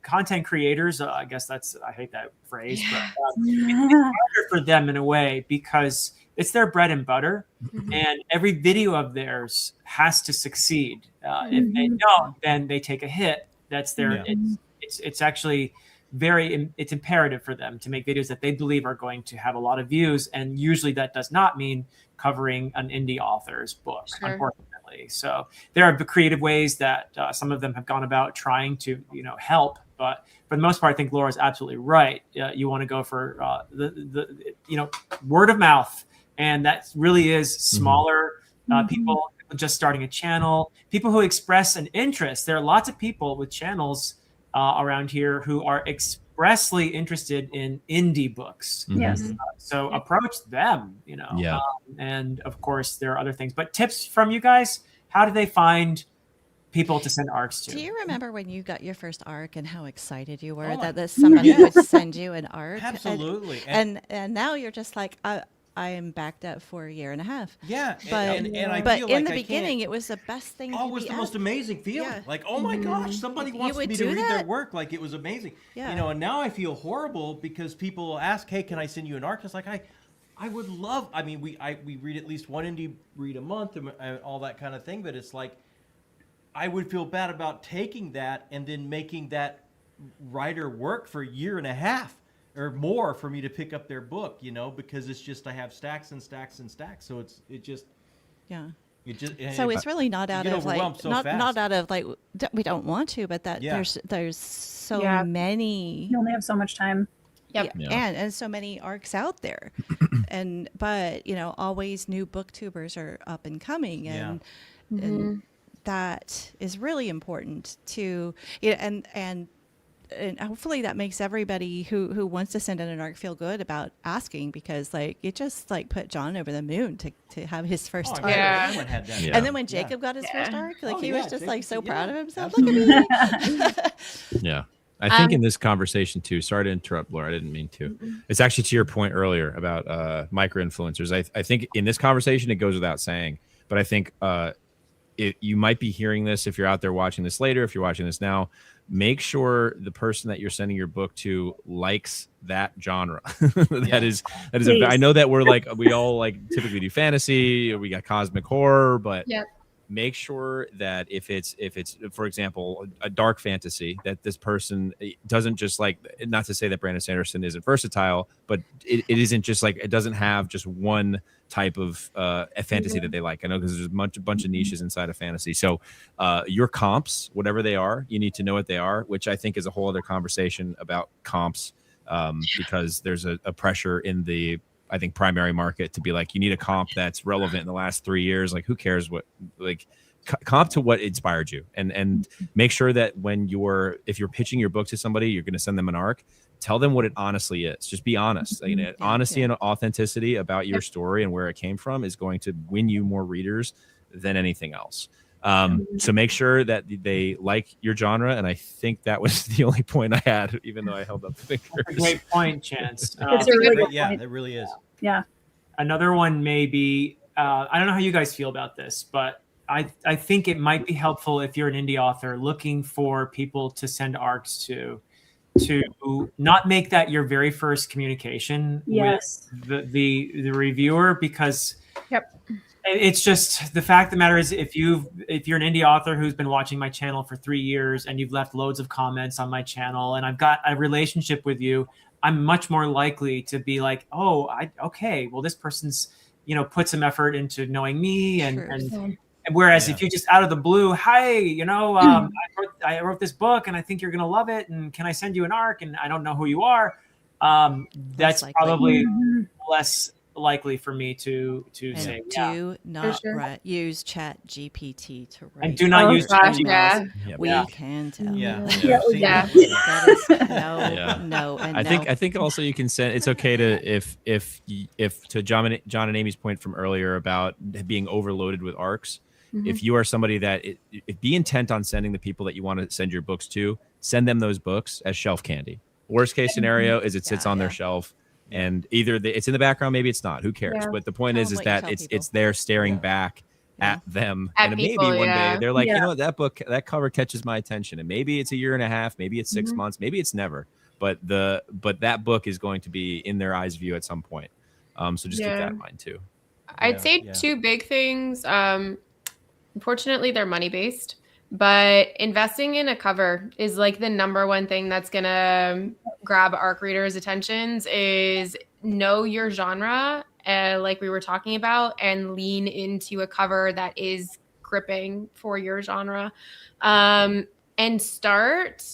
content creators. I guess I hate that phrase, but it's harder for them in a way, because it's their bread and butter, and every video of theirs has to succeed. If they don't, then they take a hit. That's their. Yeah. It's actually it's imperative for them to make videos that they believe are going to have a lot of views, and usually that does not mean covering an indie author's book, unfortunately. So there are creative ways that some of them have gone about trying to help, but for the most part, I think Laura's absolutely right. You want to go for the word of mouth, and that really is smaller people just starting a channel, people who express an interest. There are lots of people with channels around here who are expressly interested in indie books. Yes. So approach them, Yeah. And of course there are other things, but tips from you guys, how do they find people to send ARCs to? Do you remember when you got your first ARC and how excited you were that somebody would send you an ARC? Absolutely. And now you're just like, I am backed up for a year and a half. Yeah, but I feel in like the beginning, it was the best thing. Oh, it was the most amazing feeling. Yeah. Like, oh my gosh, somebody wants me to read their work. Like, it was amazing. Yeah. And now I feel horrible because people ask, "Hey, can I send you an ARC?" It's like I would love. I mean, we read at least one indie read a month and all that kind of thing. But it's like, I would feel bad about taking that and then making that writer work for a year and a half. Or more for me to pick up their book, because it's just I have stacks and stacks and stacks. So so it's really not out of not out of like we don't want to, but that there's so many. You only have so much time. Yep. Yeah. And so many ARCs out there, but always new booktubers are up and coming, and that is really important to and hopefully that makes everybody who wants to send in an ARC feel good about asking, because it just put John over the moon to have his first ARC. Yeah. Had that. And then when Jacob got his first ARC, he was just so proud of himself. Look at me. Yeah. I think in this conversation too, sorry to interrupt, Laura, I didn't mean to. It's actually to your point earlier about micro-influencers. I think in this conversation, it goes without saying, but I think you might be hearing this if you're out there watching this later, if you're watching this now. Make sure the person that you're sending your book to likes that genre. That is I know that we all typically do fantasy, or we got cosmic horror, but make sure that if it's for example a dark fantasy, that this person doesn't just like, not to say that Brandon Sanderson isn't versatile, but it isn't just like, it doesn't have just one type of a fantasy that they like. I know because there's a bunch of niches inside of fantasy. So your comps, whatever they are, you need to know what they are, which I think is a whole other conversation about comps, because there's a pressure in the, I think, primary market to be like, you need a comp that's relevant in the last 3 years. Like, who cares what, like, comp to what inspired you, and make sure that if you're pitching your book to somebody, you're going to send them an arc, tell them what it honestly is. Just be honest. Honesty and authenticity about your story and where it came from is going to win you more readers than anything else. So make sure that they like your genre. And I think that was the only point I had, even though I held up the fingers. That's a great point, Chance. It's a really good Yeah, point. that really is. Yeah. Another one may be, I don't know how you guys feel about this, but I think it might be helpful if you're an indie author looking for people to send arcs to not make that your very first communication Yes. with the reviewer, because Yep. it's just, the fact of the matter is, if you're an indie author who's been watching my channel for 3 years and you've left loads of comments on my channel and I've got a relationship with you, I'm much more likely to be like, oh, okay, well, this person's, put some effort into knowing me, and whereas if you just out of the blue, hi, I wrote this book and I think you're gonna love it, and can I send you an arc, and I don't know who you are, that's probably less likely for me to say. Do not use Chat GPT to write. And do not use gosh, ChatGPT. yeah. We can tell. Yeah. That is no. And I think also you can send. It's okay to if to John and Amy's point from earlier about being overloaded with arcs. If you are somebody that be intent on sending the people that you want to send your books to, send them those books as shelf candy. Worst case scenario is it sits on their shelf, and either it's in the background, maybe it's not. Who cares? Yeah. But the point is that it's there staring back at them, and people, maybe one day they're like, Yeah. you know what, that cover catches my attention, and maybe it's a year and a half, maybe it's 6 months, maybe it's never. But that book is going to be in their eyes view at some point. So just keep that in mind too. I'd say two big things. Unfortunately, they're money based, but investing in a cover is like the number one thing that's going to grab ARC readers' attentions. Is know your genre, like we were talking about, and lean into a cover that is gripping for your genre, and start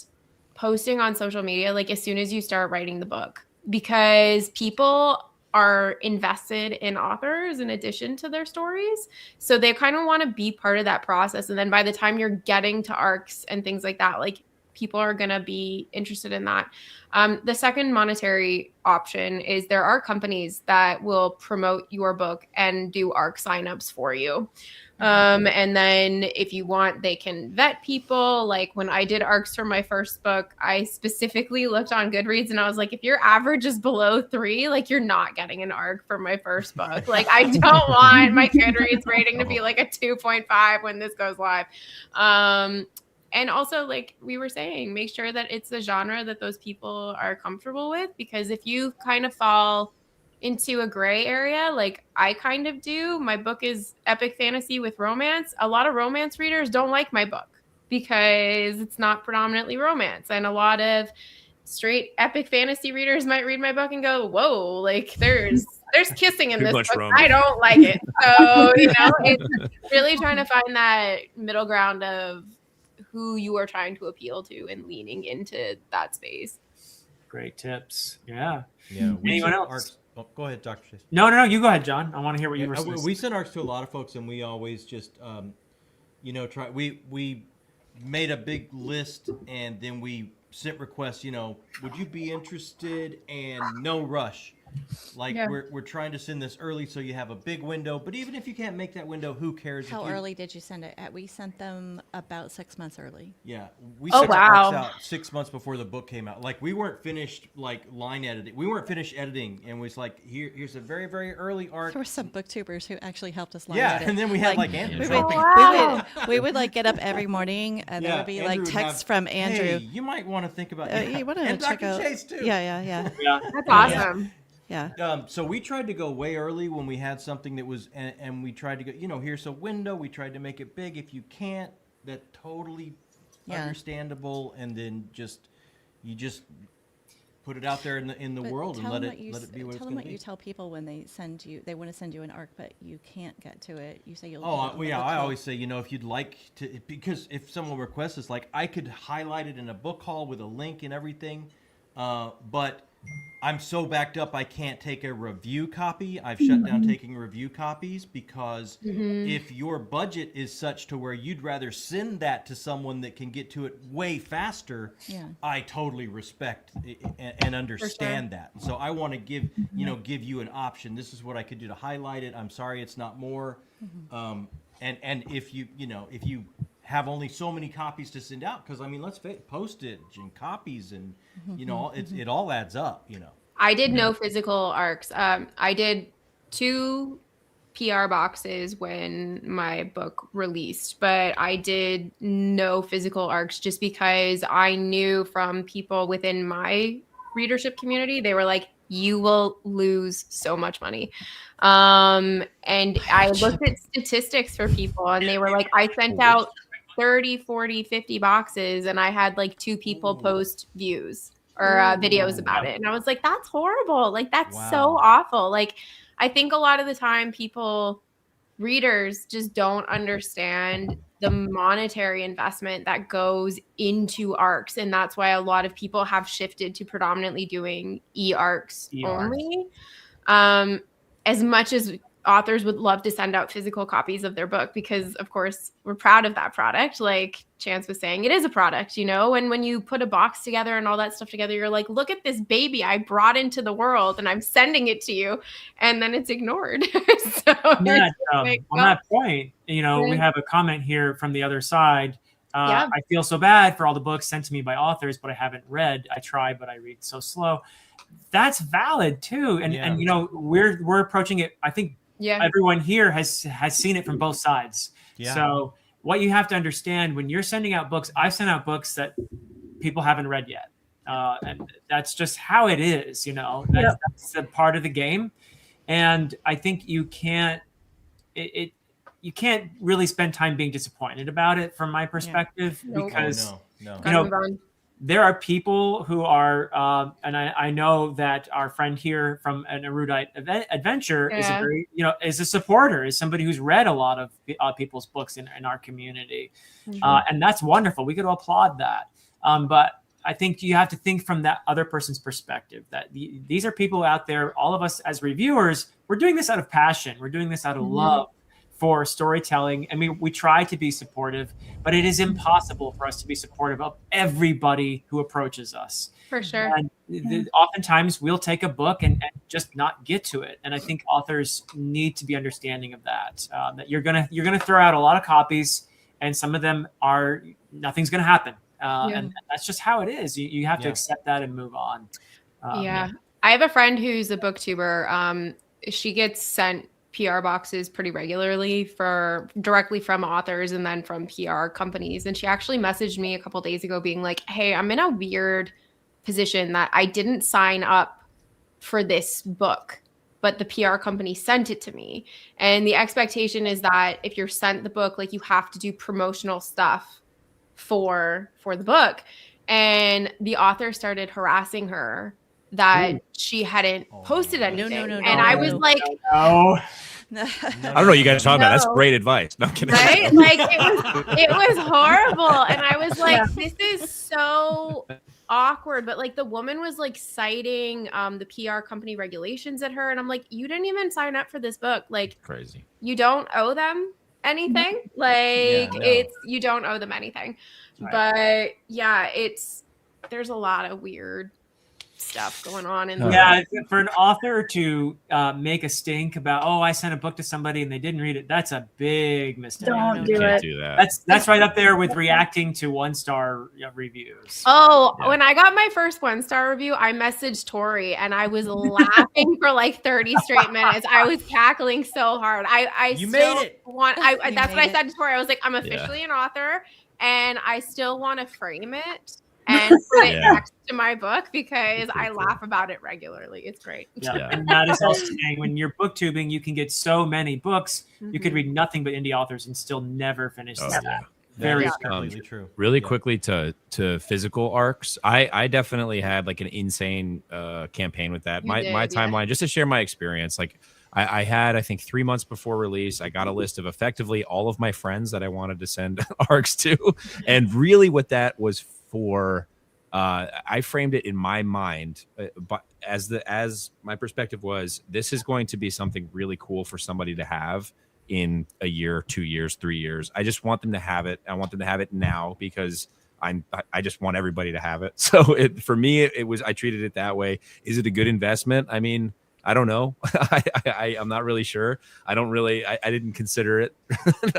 posting on social media like as soon as you start writing the book, because people are invested in authors in addition to their stories. So they kind of want to be part of that process. And then by the time you're getting to arcs and things like that, like people are going to be interested in that. The second monetary option is there are companies that will promote your book and do ARC signups for you. And then if you want, they can vet people. Like when I did ARCs for my first book, I specifically looked on Goodreads and I was like, if your average is below 3, like you're not getting an ARC for my first book. Like I don't want my Goodreads rating to be like a 2.5 when this goes live. And also, like we were saying, make sure that it's the genre that those people are comfortable with, because if you kind of fall into a gray area, like I kind of do, my book is epic fantasy with romance. A lot of romance readers don't like my book because it's not predominantly romance. And a lot of straight epic fantasy readers might read my book and go, whoa, like there's kissing in this book. I don't like it. So, it's really trying to find that middle ground of who you are trying to appeal to and leaning into that space. Great tips. Yeah. Anyone else? Arcs, go ahead, Dr. Chase. No, you go ahead, John. I want to hear what you were saying. We send arcs to a lot of folks, and we always just, try. We made a big list, and then we sent requests. Would you be interested? And no rush. Like we're trying to send this early so you have a big window. But even if you can't make that window, who cares? How early did you send it? We sent them about 6 months early. Yeah, we sent arcs out 6 months before the book came out. Like we weren't finished line editing. We weren't finished editing, and it was like here's a very very early arc. There were some booktubers who actually helped us line edit. And then we had Andrew. We would get up every morning, and there would be Andrew texts from Andrew. Hey, you might want to think about. You want to and check Dr. out. Chase too. Yeah. That's awesome. Yeah. So we tried to go way early when we had something that was, and we tried to go, here's a window. We tried to make it big. If you can't, that totally understandable. And then you just put it out there in the world and let it be what it's going to be. Tell them what you tell people when they want to send you an ARC, but you can't get to it. You say you'll. I always say, if you'd like to, because if someone requests this, like I could highlight it in a book haul with a link and everything, but I'm so backed up I can't take a review copy. I've shut down taking review copies because if your budget is such to where you'd rather send that to someone that can get to it way faster, I totally respect and understand that. So I want to give you an option. This is what I could do to highlight it. I'm sorry it's not more. And if you have only so many copies to send out, because let's face it, postage and copies and it all adds up. I did no physical ARCs. I did 2 PR boxes when my book released, but I did no physical ARCs just because I knew from people within my readership community, they were like, you will lose so much money. And I looked at statistics for people and they were like, I sent out 30, 40, 50 boxes and I had like 2 people post views or videos about it. And I was like, that's horrible. Like, that's so awful. Like, I think a lot of the time readers just don't understand the monetary investment that goes into ARCs. And that's why a lot of people have shifted to predominantly doing e-ARCs only. As much as authors would love to send out physical copies of their book, because of course we're proud of that product. Like Chance was saying, it is a product, and when you put a box together and all that stuff together, you're like, look at this baby I brought into the world and I'm sending it to you, and then it's ignored. So on that point, we have a comment here from the other side. I feel so bad for all the books sent to me by authors, but I haven't read. I try, but I read so slow. That's valid too. And we're approaching it, I think, everyone here has seen it from both sides. Yeah. So what you have to understand when you're sending out books, I've sent out books that people haven't read yet. And that's just how it is, that's a part of the game. And I think you can't really spend time being disappointed about it from my perspective, because there are people who are, and I know that our friend here from an Erudite Adventure is a supporter, is somebody who's read a lot of people's books in our community. And that's wonderful. We could applaud that. But I think you have to think from that other person's perspective, that these are people out there, all of us as reviewers, we're doing this out of passion. We're doing this out of love for storytelling. I mean, we try to be supportive, but it is impossible for us to be supportive of everybody who approaches us. For sure. And oftentimes we'll take a book and just not get to it. And I think authors need to be understanding of that. That you're gonna throw out a lot of copies, and some of them nothing's gonna happen. And that's just how it is. You have to accept that and move on. I have a friend who's a booktuber. She gets sent PR boxes pretty regularly directly from authors and then from PR companies. And she actually messaged me a couple of days ago being like, hey, I'm in a weird position that I didn't sign up for this book, but the PR company sent it to me. And the expectation is that if you're sent the book, like, you have to do promotional stuff for the book. And the author started harassing her that she hadn't posted anything. No. And I was like, I don't know what you guys are talking about. That's great advice. No, I'm kidding. Right? Like, it was horrible. And I was like, this is so awkward. But like, the woman was like citing the PR company regulations at her. And I'm like, you didn't even sign up for this book. Like, crazy. You don't owe them anything. Like, you don't owe them anything. Right. But there's a lot of weird stuff going on in there. For an author to make a stink about, I sent a book to somebody and they didn't read it, that's a big mistake. Don't do it. Do that. That's right up there with reacting to 1-star reviews. When I got my first 1-star review, I messaged Tori and I was laughing for like 30 straight minutes. I was cackling so hard. You made it. That's what I said to Tori. I was like, I'm officially an author and I still want to frame it and put it next to my book because I laugh about it regularly. It's great. Yeah. And Matt is also saying when you're booktubing, you can get so many books. You could read nothing but indie authors and still never finish the yeah. Very completely true. Really quickly to physical arcs. I definitely had like an insane campaign with that. My timeline, just to share my experience, like I had, I think 3 months before release, I got a list of effectively all of my friends that I wanted to send arcs to. And really what that was for, I framed it in my mind, but as my perspective was, this is going to be something really cool for somebody to have in a year, 2 years, 3 years. I just want them to have it. I want them to have it now because I just want everybody to have it. So for me, it was, I treated it that way. Is it a good investment? I mean, I don't know. I'm not really sure. I didn't consider it.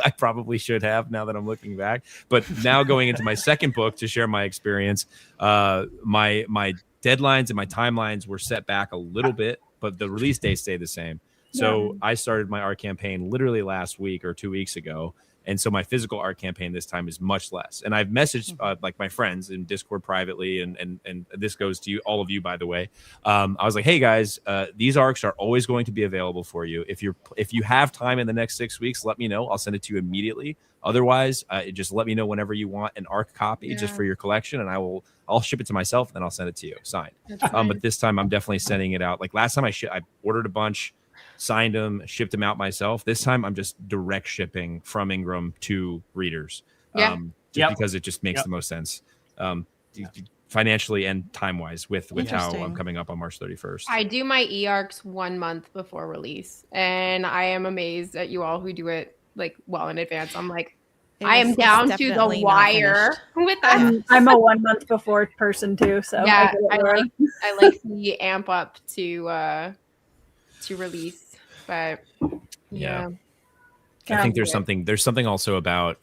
I probably should have now that I'm looking back. But now going into my second book to share my experience, my deadlines and my timelines were set back a little bit, but the release dates stayed the same. So I started my art campaign literally last week or 2 weeks ago. And so my physical art campaign this time is much less. And I've messaged like my friends in Discord privately, and this goes to you, all of you, by the way. I was like, hey guys, these arcs are always going to be available for you. If you have time in the next 6 weeks, let me know. I'll send it to you immediately. Otherwise, just let me know whenever you want an arc copy just for your collection, and I'll ship it to myself, and then I'll send it to you signed. But this time I'm definitely sending it out. Like last time I ordered a bunch, signed them, shipped them out myself. This time I'm just direct shipping from Ingram to readers. Because it just makes the most sense financially and time-wise with how I'm coming up on March 31st. I do my e-arcs 1 month before release, and I am amazed at you all who do it like well in advance. I'm like, I am down to the wire with that. I'm a 1 month before person too, so yeah, I like the amp up to release. But I think there's something also about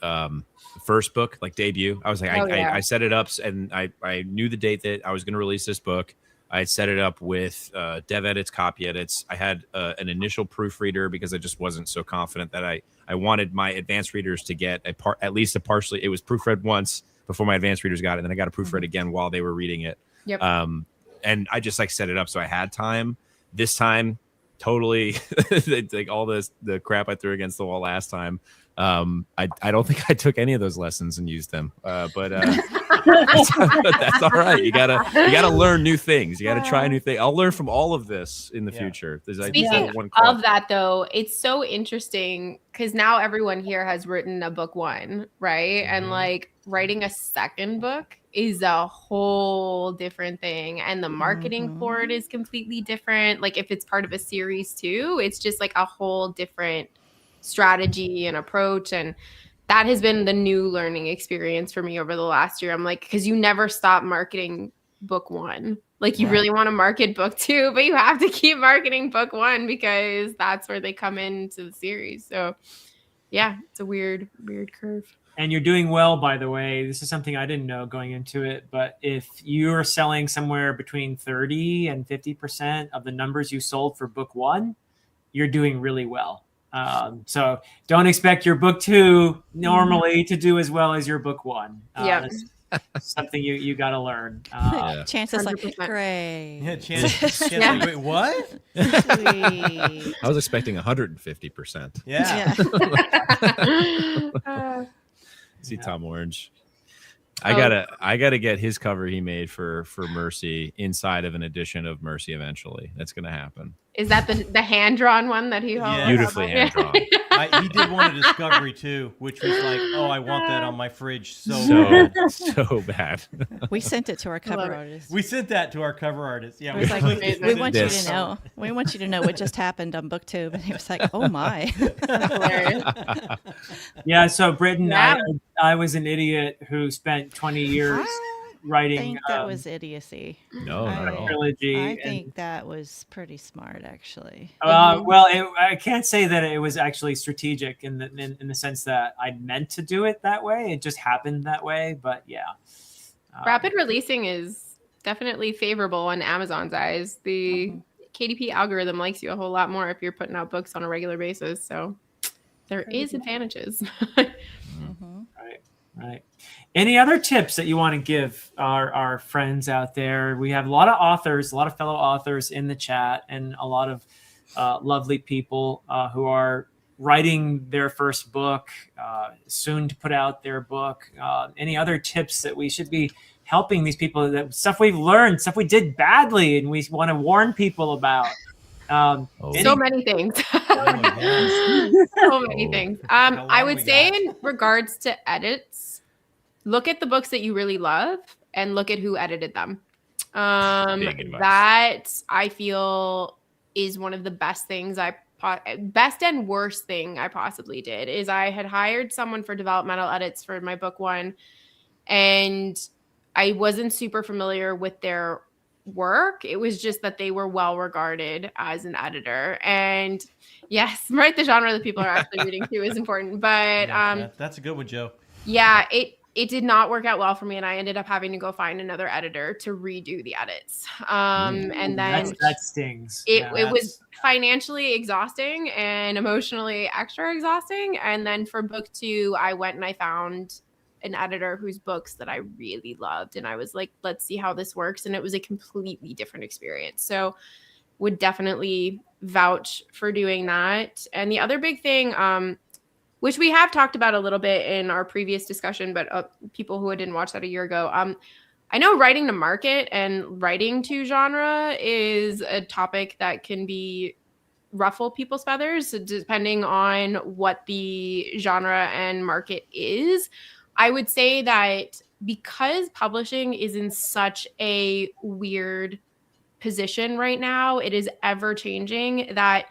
first book, like debut. I was like, I set it up, and I knew the date that I was going to release this book. I set it up with dev edits, copy edits. I had an initial proofreader because I just wasn't so confident that I wanted my advanced readers to get at least a partially. It was proofread once before my advanced readers got it, and then I got a proofread again while they were reading it. Yep. And I just like set it up so I had time. This time, totally like all the crap I threw against the wall last time. I don't think I took any of those lessons and used them. But that's all right. You gotta learn new things. You gotta try new things. I'll learn from all of this in the future. Speaking of that, though, it's so interesting because now everyone here has written a book one, right? And like writing a second book is a whole different thing, and the marketing for it is completely different. Like if it's part of a series too, it's just like a whole different strategy and approach, and that has been the new learning experience for me over the last year. I'm like, because you never stop marketing book one. Like you really want to market book two, but you have to keep marketing book one because that's where they come into the series. So yeah, it's a weird curve. And you're doing well, by the way. This is something I didn't know going into it, but if you're selling somewhere between 30 and 50% of the numbers you sold for book one, you're doing really well. So don't expect your book two normally to do as well as your book one. That's something you got to learn. Chances like great. Yeah, chances. Like, wait, what? I was expecting 150%. Yeah. See Tom Orange. I gotta get his cover he made for Mercy inside of an edition of Mercy eventually. That's gonna happen. Is that the hand drawn one that he held? Beautifully hand drawn. He did one at Discovery too, which was like, oh, I want that on my fridge so bad. We sent it to our cover artist. We sent that to our cover artist. Yeah, we want you to know. We want you to know what just happened on BookTube, and he was like, "Oh my!" Yeah. So Britton, I was an idiot who spent 20 years writing. I think that was idiocy. No, not at all. Trilogy. I think that was pretty smart, actually. Well, I can't say that it was actually strategic in the sense that I meant to do it that way. It just happened that way. But yeah, rapid releasing is definitely favorable on Amazon's eyes. The KDP algorithm likes you a whole lot more if you're putting out books on a regular basis. So there is advantages. Right. Any other tips that you want to give our friends out there? We have a lot of authors, a lot of fellow authors in the chat, and a lot of lovely people who are writing their first book, soon to put out their book. Any other tips that we should be helping these people, that stuff we've learned, stuff we did badly and we want to warn people about? So many things. So many things. I would say in regards to edits, look at the books that you really love and look at who edited them. That I feel is one of the best things best and worst thing I possibly did is I had hired someone for developmental edits for my book one, and I wasn't super familiar with their work. It was just that they were well regarded as an editor, and yes, write the genre that people are actually reading too is important. But that's a good one, Joe. Yeah, it did not work out well for me, and I ended up having to go find another editor to redo the edits. And then that stings. It was financially exhausting and emotionally extra exhausting. And then for book two, I went and I found an editor whose books that I really loved, and I was like, let's see how this works. And it was a completely different experience. So would definitely vouch for doing that. And the other big thing, which we have talked about a little bit in our previous discussion, but people who didn't watch that a year ago, I know writing to market and writing to genre is a topic that can be ruffle people's feathers depending on what the genre and market is. I would say that because publishing is in such a weird position right now, it is ever changing, that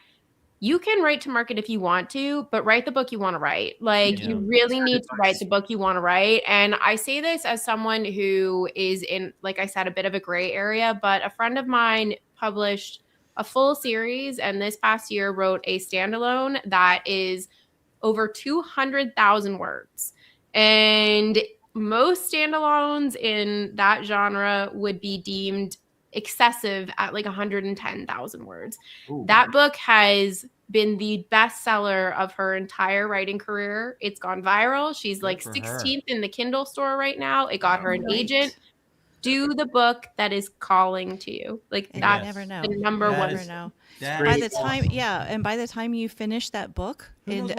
you can write to market if you want to, but write the book you want to write. Like, you really need to write the book you want to write. And I say this as someone who is in, like I said, a bit of a gray area, but a friend of mine published a full series and this past year wrote a standalone that is over 200,000 words. And most standalones in that genre would be deemed excessive at like 110,000 words. Ooh. That book has been the bestseller of her entire writing career. It's gone viral. She's like 16th in the Kindle store right now. It got her an agent. Do the book that is calling to you. Like, that's never know. the number one. Never know. By the time, and by the time you finish that book, and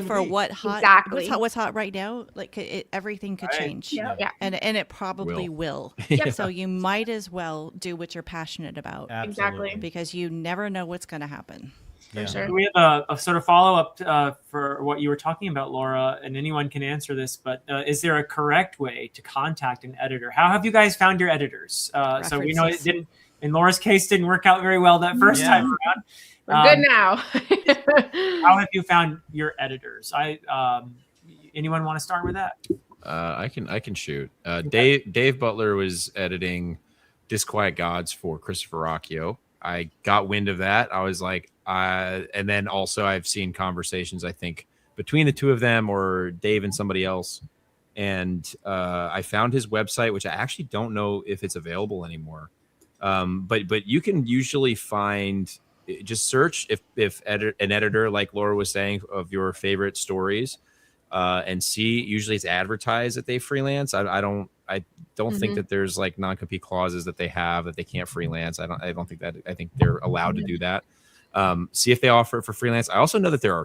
for what's hot right now, like everything could change, and it probably will. So you might as well do what you're passionate about. Exactly, because you never know what's going to happen. For sure. We have a sort of follow-up for what you were talking about, Laura, and anyone can answer this, but is there a correct way to contact an editor? How have you guys found your editors? So we know it didn't, in Laura's case, didn't work out very well that first time around. We're good now. How have you found your editors? Anyone want to start with that? I can shoot. Dave Butler was editing Disquiet Gods for Christopher Rocchio. I got wind of that. I was like, and then also I've seen conversations, I think, between the two of them or Dave and somebody else. And I found his website, which I actually don't know if it's available anymore. But you can usually find, just search if an editor, like Laura was saying, of your favorite stories, and see. Usually it's advertised that they freelance. I don't think that there's like non-compete clauses that they have that they can't freelance. I don't think that. I think they're allowed to do that. See if they offer it for freelance. I also know that there are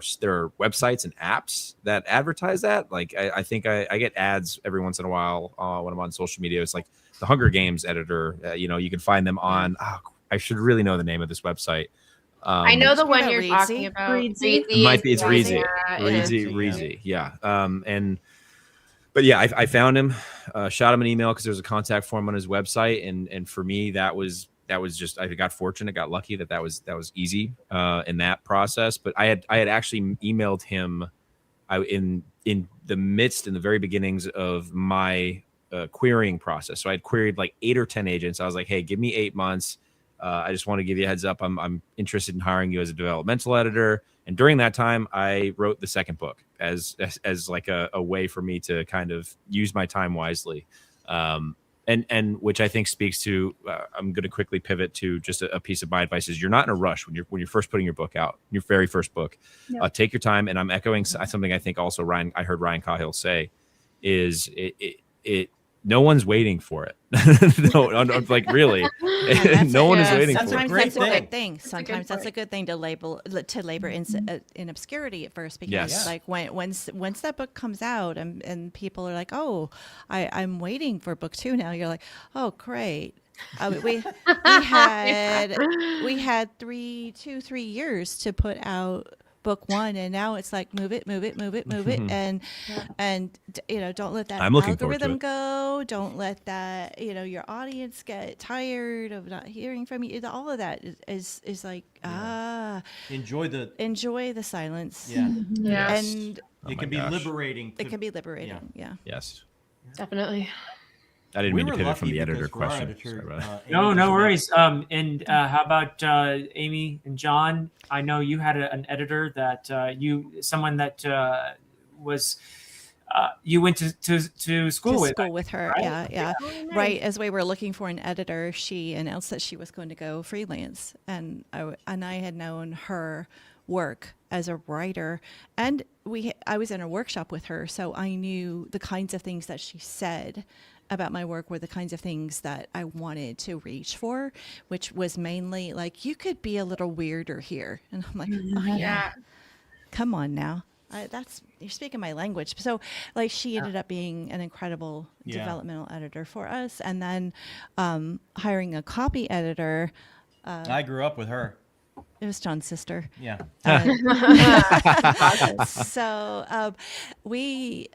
websites and apps that advertise that. Like I think I get ads every once in a while when I'm on social media. It's like the Hunger Games editor. You can find them on. I should really know the name of this website. I know the one you're talking about. It might be. It's Reezy. Reezy. Yeah. But yeah, I found him, shot him an email because there's a contact form on his website, and for me that was just, I got fortunate, got lucky that was easy in that process. But I had actually emailed him in the very beginnings of my querying process. So I had queried like 8 or 10 agents. I was like, hey, give me 8 months. I just want to give you a heads up. I'm interested in hiring you as a developmental editor. And during that time, I wrote the second book as like a way for me to kind of use my time wisely. And which I think speaks to, I'm going to quickly pivot to just a piece of my advice is you're not in a rush when you're first putting your book out, your very first book. Take your time. And I'm echoing something I think also I heard Ryan Cahill say is it no one's waiting for it. No, like really, no one is waiting for it. Sometimes that's a good thing. That's Sometimes that's a good thing to labor in obscurity at first, because like once that book comes out and people are like, oh, I'm waiting for book 2 now. You're like, oh, great. We had 3 years to put out book 1, and now it's like move it, and don't let that algorithm go. Don't let that your audience get tired of not hearing from you. All of that is like enjoy the silence. And it can be liberating. It can be liberating. Yeah. Yes. Definitely. I didn't mean to pivot from the editor question. No worries. And how about Amy and John? I know you had an editor that someone that was you went to school with her. Right? Yeah. Oh, nice. Right as we were looking for an editor, she announced that she was going to go freelance, and I had known her work as a writer, and I was in a workshop with her, so I knew the kinds of things that she said about my work were the kinds of things that I wanted to reach for, which was mainly like, you could be a little weirder here. And I'm like, oh yeah, come on now. You're speaking my language. So like, she ended up being an incredible developmental editor for us. And then hiring a copy editor. I grew up with her. It was John's sister. Yeah. So we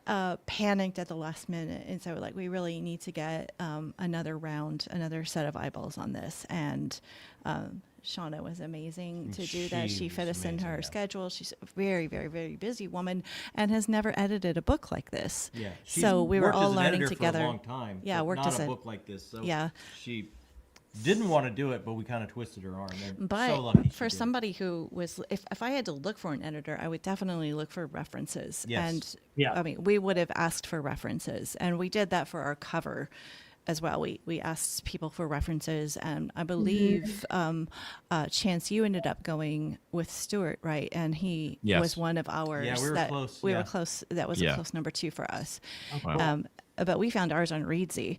panicked at the last minute, and so we really need to get another set of eyeballs on this. And Shauna was amazing to do that. She fit us in her schedule. She's a very, very, very busy woman and has never edited a book like this. Yeah. So we were all learning together. For a long time. Yeah, worked as a book like this. So yeah. She didn't want to do it, but we kind of twisted her arm. But so lucky for somebody who was, if I had to look for an editor, I would definitely look for references. Yes. And I mean, we would have asked for references, and we did that for our cover as well. We asked people for references, and I believe Chance, you ended up going with Stuart, right? And he was one of ours. Yeah, we were close. We were close. That was a close number 2 for us. Okay. But we found ours on Reedsy.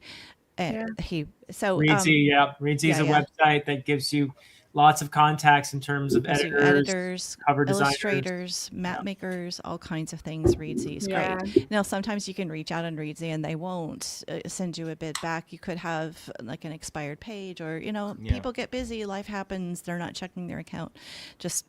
Reedsy, Reedsy is a website that gives you lots of contacts in terms of editors, cover illustrators, map makers, all kinds of things. Reedsy is great. Now, sometimes you can reach out on Reedsy and they won't send you a bid back. You could have like an expired page, or people get busy, life happens, they're not checking their account. Just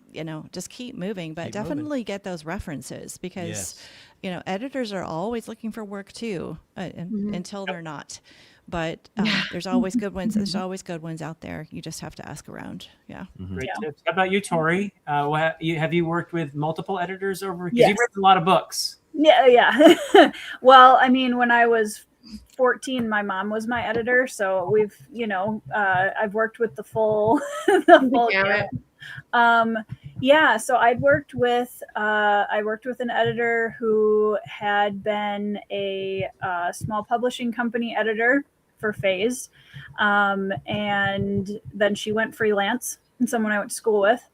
keep moving, but definitely get those references, because editors are always looking for work too, until they're not. But there's always good ones. There's always good ones out there. You just have to ask around. Yeah. Great tips. How about you, Tori? Have you worked with multiple editors over? Because you've written a lot of books. Yeah. Well, I mean, when I was 14, my mom was my editor, so we've, I've worked with the full, gamut. So I worked with an editor who had been a small publishing company editor for Phase, and then she went freelance, and someone I went to school with,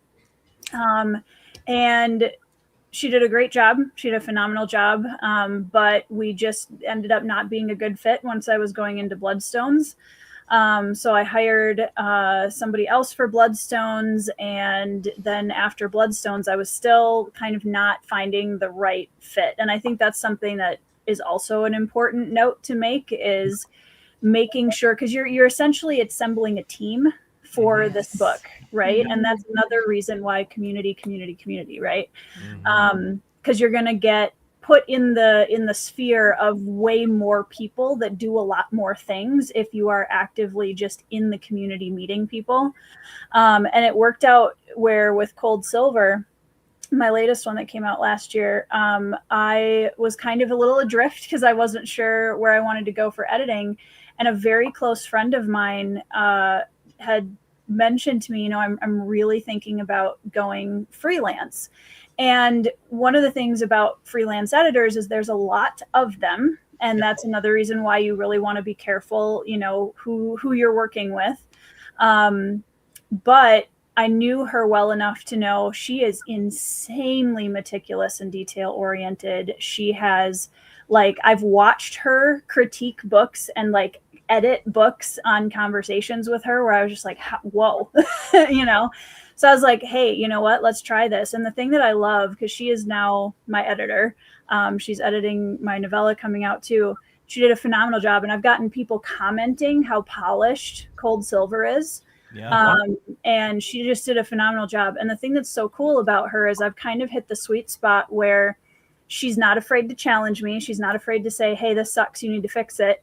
and she did a great job. She did a phenomenal job, but we just ended up not being a good fit once I was going into Bloodstones. So I hired somebody else for Bloodstones, and then after Bloodstones, I was still kind of not finding the right fit. And I think that's something that is also an important note to make, is making sure, because you're essentially assembling a team for this book, right? And that's another reason why community, right? Because you're going to get put in the sphere of way more people that do a lot more things if you are actively just in the community meeting people. And it worked out where with Cold Silver, my latest one that came out last year, I was kind of a little adrift because I wasn't sure where I wanted to go for editing. And a very close friend of mine had mentioned to me, I'm really thinking about going freelance. And one of the things about freelance editors is there's a lot of them. And that's another reason why you really want to be careful, who you're working with. But I knew her well enough to know she is insanely meticulous and detail oriented. She has, like, I've watched her critique books and like edit books on conversations with her where I was just like, whoa, you know? So I was like, hey, you know what? Let's try this. And the thing that I love, because she is now my editor, she's editing my novella coming out too. She did a phenomenal job. And I've gotten people commenting how polished Cold Silver is. Yeah. And she just did a phenomenal job. And the thing that's so cool about her is I've kind of hit the sweet spot where she's not afraid to challenge me. She's not afraid to say, hey, this sucks. You need to fix it,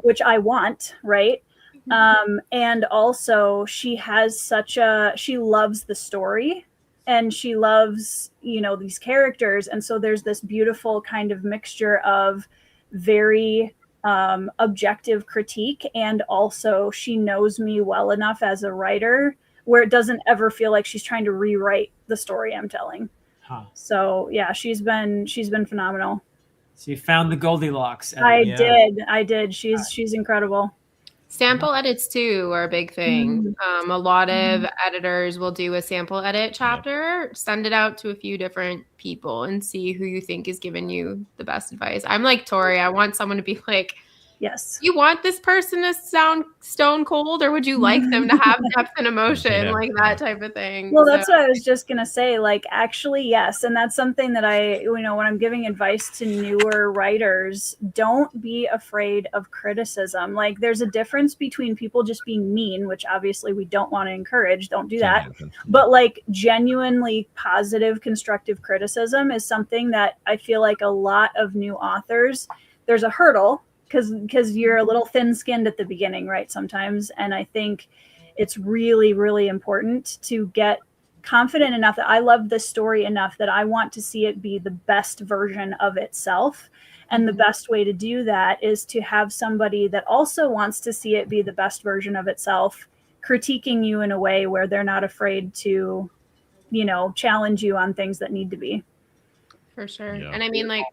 which I want, right? And also she has she loves the story and she loves, you know, these characters. And so there's this beautiful kind of mixture of very objective critique, and also she knows me well enough as a writer where it doesn't ever feel like she's trying to rewrite the story I'm telling. So yeah, she's been phenomenal. So you found the Goldilocks. I did. She's incredible. Sample edits too are a big thing. A lot of editors will do a sample edit chapter, send it out to a few different people and see who you think is giving you the best advice. I'm like Tori. I want someone to be like, yes, you want this person to sound stone cold, or would you like them to have depth and emotion, like that type of thing? Well, that's what I was just going to say. Like, actually, yes. And that's something that when I'm giving advice to newer writers, don't be afraid of criticism. Like, there's a difference between people just being mean, which obviously we don't want to encourage. Don't do that. But like genuinely positive, constructive criticism is something that I feel like a lot of new authors, there's a hurdle because you're a little thin-skinned at the beginning, right, sometimes. And I think it's really, really important to get confident enough that I love this story enough that I want to see it be the best version of itself. And the best way to do that is to have somebody that also wants to see it be the best version of itself, critiquing you in a way where they're not afraid to, you know, challenge you on things that need to be. For sure. Yeah. And I mean, like,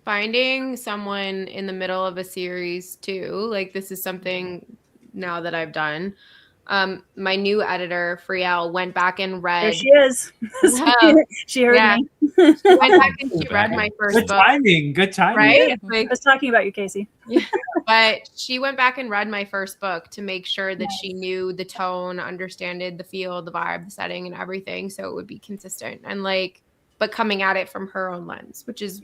finding someone in the middle of a series too, like this is something now that I've done. My new editor, Friel, went back and read. There she is. She heard me. She went back and she read my first book. Good timing. Right? Like, I was talking about you, Casey. Yeah. But she went back and read my first book to make sure that she knew the tone, understood the feel, the vibe, the setting, and everything, so it would be consistent. And like, but coming at it from her own lens, which is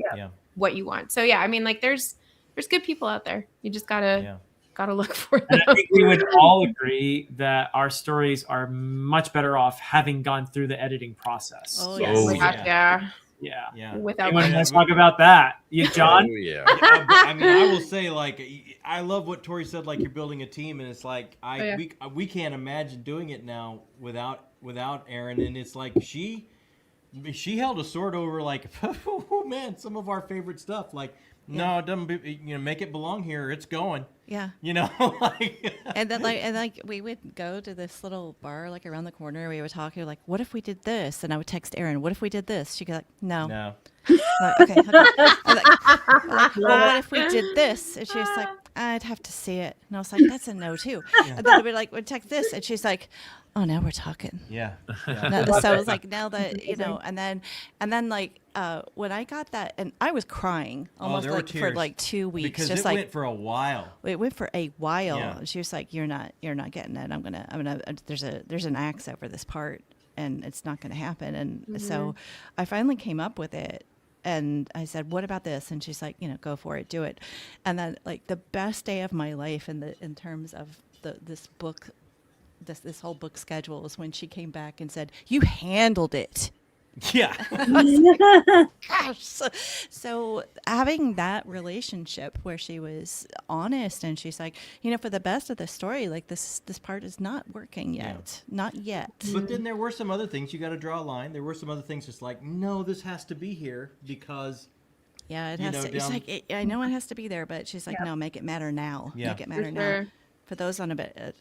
what you want. So yeah, I mean, like there's good people out there. You just gotta look for them. And I think we would all agree that our stories are much better off having gone through the editing process. Oh yes. Yeah. Without anyone want to talk about that? You, John? I mean, I will say, like, I love what Tori said. Like, you're building a team, and it's like we can't imagine doing it now without Erin. And it's like she held a sword over, like, oh man, some of our favorite stuff. Like, no, it doesn't. Make it belong here. It's going. Yeah. Like. And then we would go to this little bar like around the corner. We would talk. Like, what if we did this? And I would text Erin, what if we did this? She'd go like, no. Like, okay. Like, well, what if we did this? And she was like, I'd have to see it. And I was like, that's a no too. Yeah. And then we'd text this, and she's like, oh, now we're talking. Yeah. So it was like, now that and then like when I got that, and I was crying almost like for like 2 weeks, because just it like went for a while. It went for a while. Yeah. She was like, you're not getting it. I'm gonna. There's an axe over this part, and it's not gonna happen. And so I finally came up with it. And I said, what about this? And she's like, go for it, do it. And then like the best day of my life in terms of this book, this whole book schedule was when she came back and said, you handled it. Yeah. Like, gosh. So having that relationship where she was honest and she's like, for the best of the story, like this part is not working yet. Yeah. Not yet. But then there were some other things. You got to draw a line. There were some other things just like, no, this has to be here because. Yeah, it has to. It's like, I know it has to be there, but she's like, no, make it matter now. Yeah. Make it matter now. For those on a bit,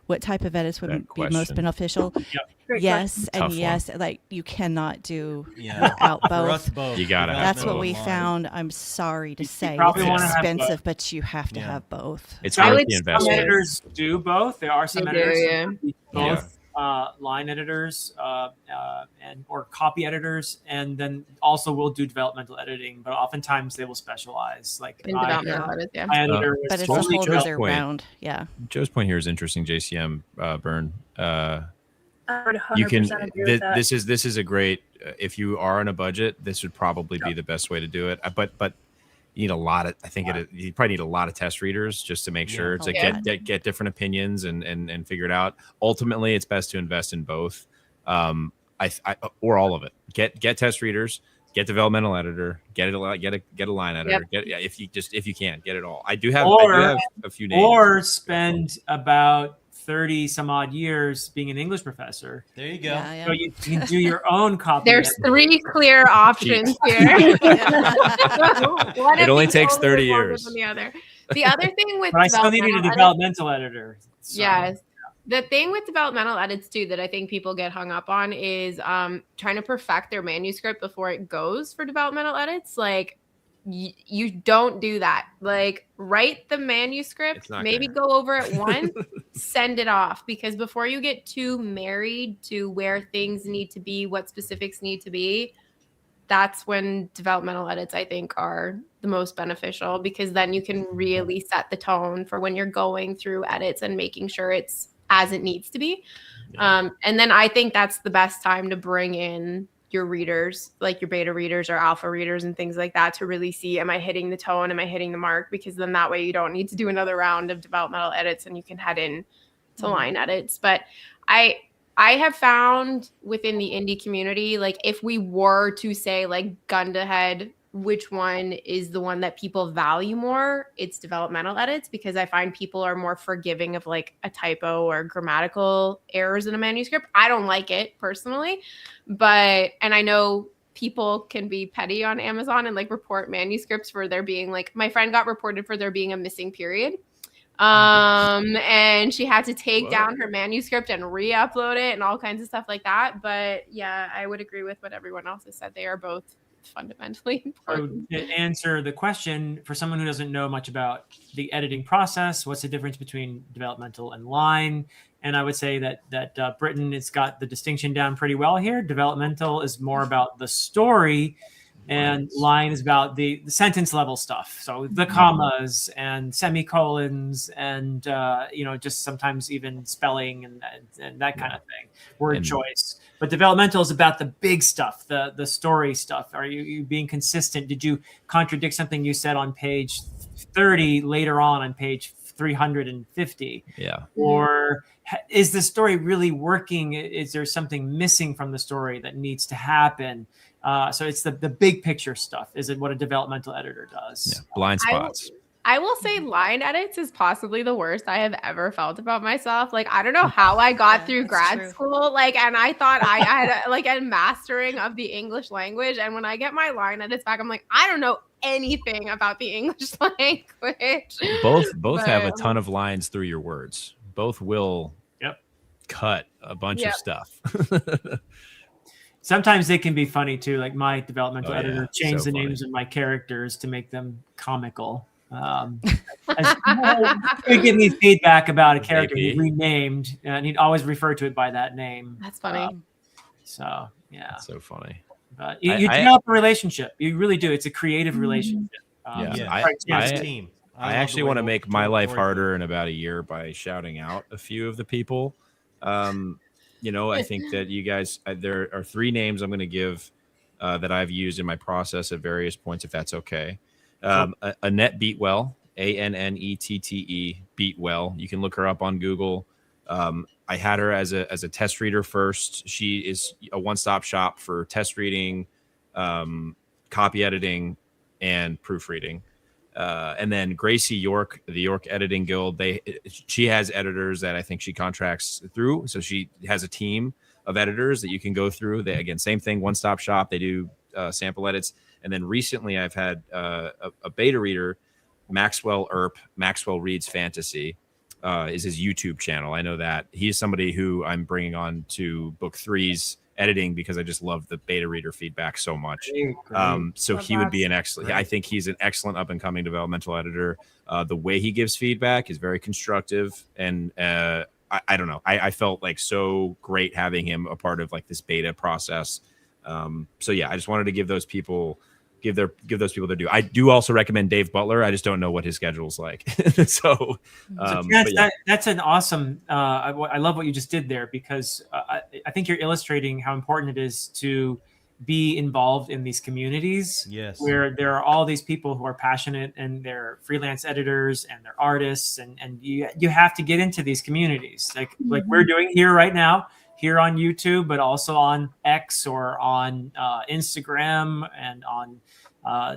what type of edits would be most beneficial? Yes, and Tough yes, one. like you cannot do without both. You gotta have That's what we found. I'm sorry to say, probably it's wanna have expensive, both. but you have to have both. It's worth the Some investment. editors do both. There are some editors who do both line editors and or copy editors, and then also will do developmental editing. But oftentimes they will specialize. Like In developmental edits, yeah. my editor was But it's totally a whole Joe's other point. round. Yeah. Joe's point here is interesting. JCM Burn. I would 100% You can. agree with that. This is a great. If you are on a budget, this would probably be the best way to do it. But you need a lot of. I think you probably need a lot of test readers just to make sure to get different opinions and figure it out. Ultimately, it's best to invest in both, or all of it. Get test readers. Get developmental editor, get a line editor. If you can get it all. I do have a few names. Or spend about 30 some odd years being an English professor. There you go. Yeah, yeah. So you can do your own copy. There's 3 clear options here. It only takes 30 years. The other thing with But I still needed a developmental editor. So. Yes. The thing with developmental edits too that I think people get hung up on is trying to perfect their manuscript before it goes for developmental edits. Like you don't do that. Like write the manuscript, maybe go over it once, send it off, because before you get too married to where things need to be, what specifics need to be, that's when developmental edits, I think, are the most beneficial, because then you can really set the tone for when you're going through edits and making sure it's as it needs to be. And then I think that's the best time to bring in your readers, like your beta readers or alpha readers and things like that, to really see, am I hitting the tone? Am I hitting the mark? Because then that way you don't need to do another round of developmental edits and you can head in to line edits. But I have found within the indie community, like if we were to say like gun to head, which one is the one that people value more, it's developmental edits, because I find people are more forgiving of like a typo or grammatical errors in a manuscript. I don't like it personally, and I know people can be petty on Amazon and like report manuscripts for there being like, my friend got reported for there being a missing period. And she had to take down her manuscript and re-upload it and all kinds of stuff like that. But yeah, I would agree with what everyone else has said. They are both fundamentally important. So to answer the question, for someone who doesn't know much about the editing process, what's the difference between developmental and line? And I would say that Britton has got the distinction down pretty well here. Developmental is more about the story, and line is about the sentence level stuff. So the commas and semicolons and just sometimes even spelling and that kind of thing, word choice. But developmental is about the big stuff, the story stuff. Are you being consistent? Did you contradict something you said on page 30 later on page 350? Yeah. Or is the story really working? Is there something missing from the story that needs to happen? So it's the big picture stuff. Is it what a developmental editor does? Yeah. Blind spots. I will say line edits is possibly the worst I have ever felt about myself. Like, I don't know how I got through grad school. Like, and I thought I had like a mastering of the English language. And when I get my line edits back, I'm like, I don't know anything about the English language. Both have a ton of lines through your words. Both will cut a bunch of stuff. Sometimes they can be funny too. Like my developmental editor changed the names of my characters to make them comical. He'd give me feedback about a character he renamed, and he'd always refer to it by that name. That's funny. So yeah, that's so funny. But you develop a relationship. You really do. It's a creative relationship. I actually want to make my life harder in about a year by shouting out a few of the people. I think that you guys, there are 3 names I'm going to give that I've used in my process at various points, if that's okay. Annette Beatwell, Annette Beatwell. You can look her up on Google. I had her as a test reader first. She is a one-stop shop for test reading, copy editing, and proofreading. And then Gracie York, the York Editing Guild, she has editors that I think she contracts through. So she has a team of editors that you can go through. They, again, same thing, one-stop shop. They do sample edits. And then recently I've had a beta reader, Maxwell Earp, Maxwell Reads Fantasy, is his YouTube channel. I know that. He's somebody who I'm bringing on to book 3's editing because I just love the beta reader feedback so much. So he would be an excellent, I think he's an excellent up and coming developmental editor. The way he gives feedback is very constructive and I don't know. I felt like so great having him a part of like this beta process. So yeah, I just wanted to give those people those people their due. I do also recommend Dave Butler. I just don't know what his schedule's like. So that's an awesome. I love what you just did there, because I think you're illustrating how important it is to be involved in these communities. Yes. Where there are all these people who are passionate, and they're freelance editors and they're artists, and you have to get into these communities like we're doing here right now, here on YouTube, but also on X or on Instagram and on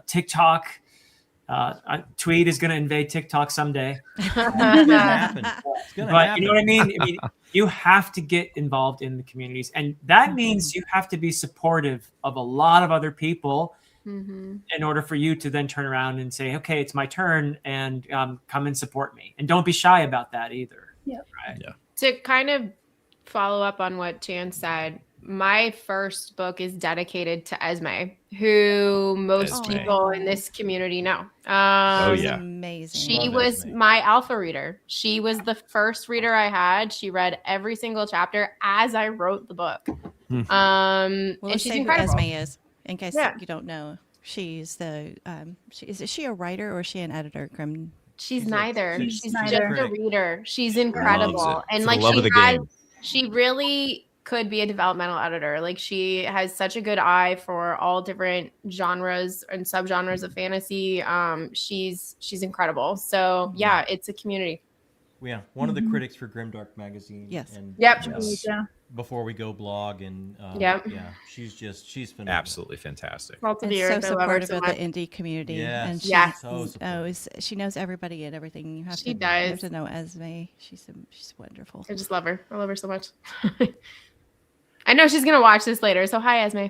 TikTok. Tweet is going to invade TikTok someday. It's gonna happen. It's gonna But happen. you know what I mean? I mean, you have to get involved in the communities, and that means you have to be supportive of a lot of other people in order for you to then turn around and say, okay, it's my turn, and come and support me. And don't be shy about that either. Yeah. Right? Yeah. To kind of follow up on what Chan said, my first book is dedicated to Esme, who most Esme. people in this community know. She's yeah. amazing. She Love was Esme. my alpha reader. She was the first reader I had. She read every single chapter as I wrote the book. Well, and let's she's say who incredible. Esme is, in case Yeah. you don't know. She's the is she a writer or is she an editor? She's neither. she's She's neither. just a reader. She's incredible. Loves it. And For like the love of the game. she really could be a developmental editor. Like she has such a good eye for all different genres and subgenres of fantasy. She's incredible. So yeah, it's a community. Yeah, one of the critics for Grimdark magazine. Yes. And Yep. just Yeah. Before We Go blog, and Yep. yeah, she's phenomenal. Absolutely fantastic. Salt of And the so earth. I love her supportive so of much. the indie community. Yes. And Yes. So supportive. she knows everybody and everything. You have She to you have does. to know Esme. She's wonderful. I just love her. I love her so much. I know she's gonna watch this later, so hi, Esme.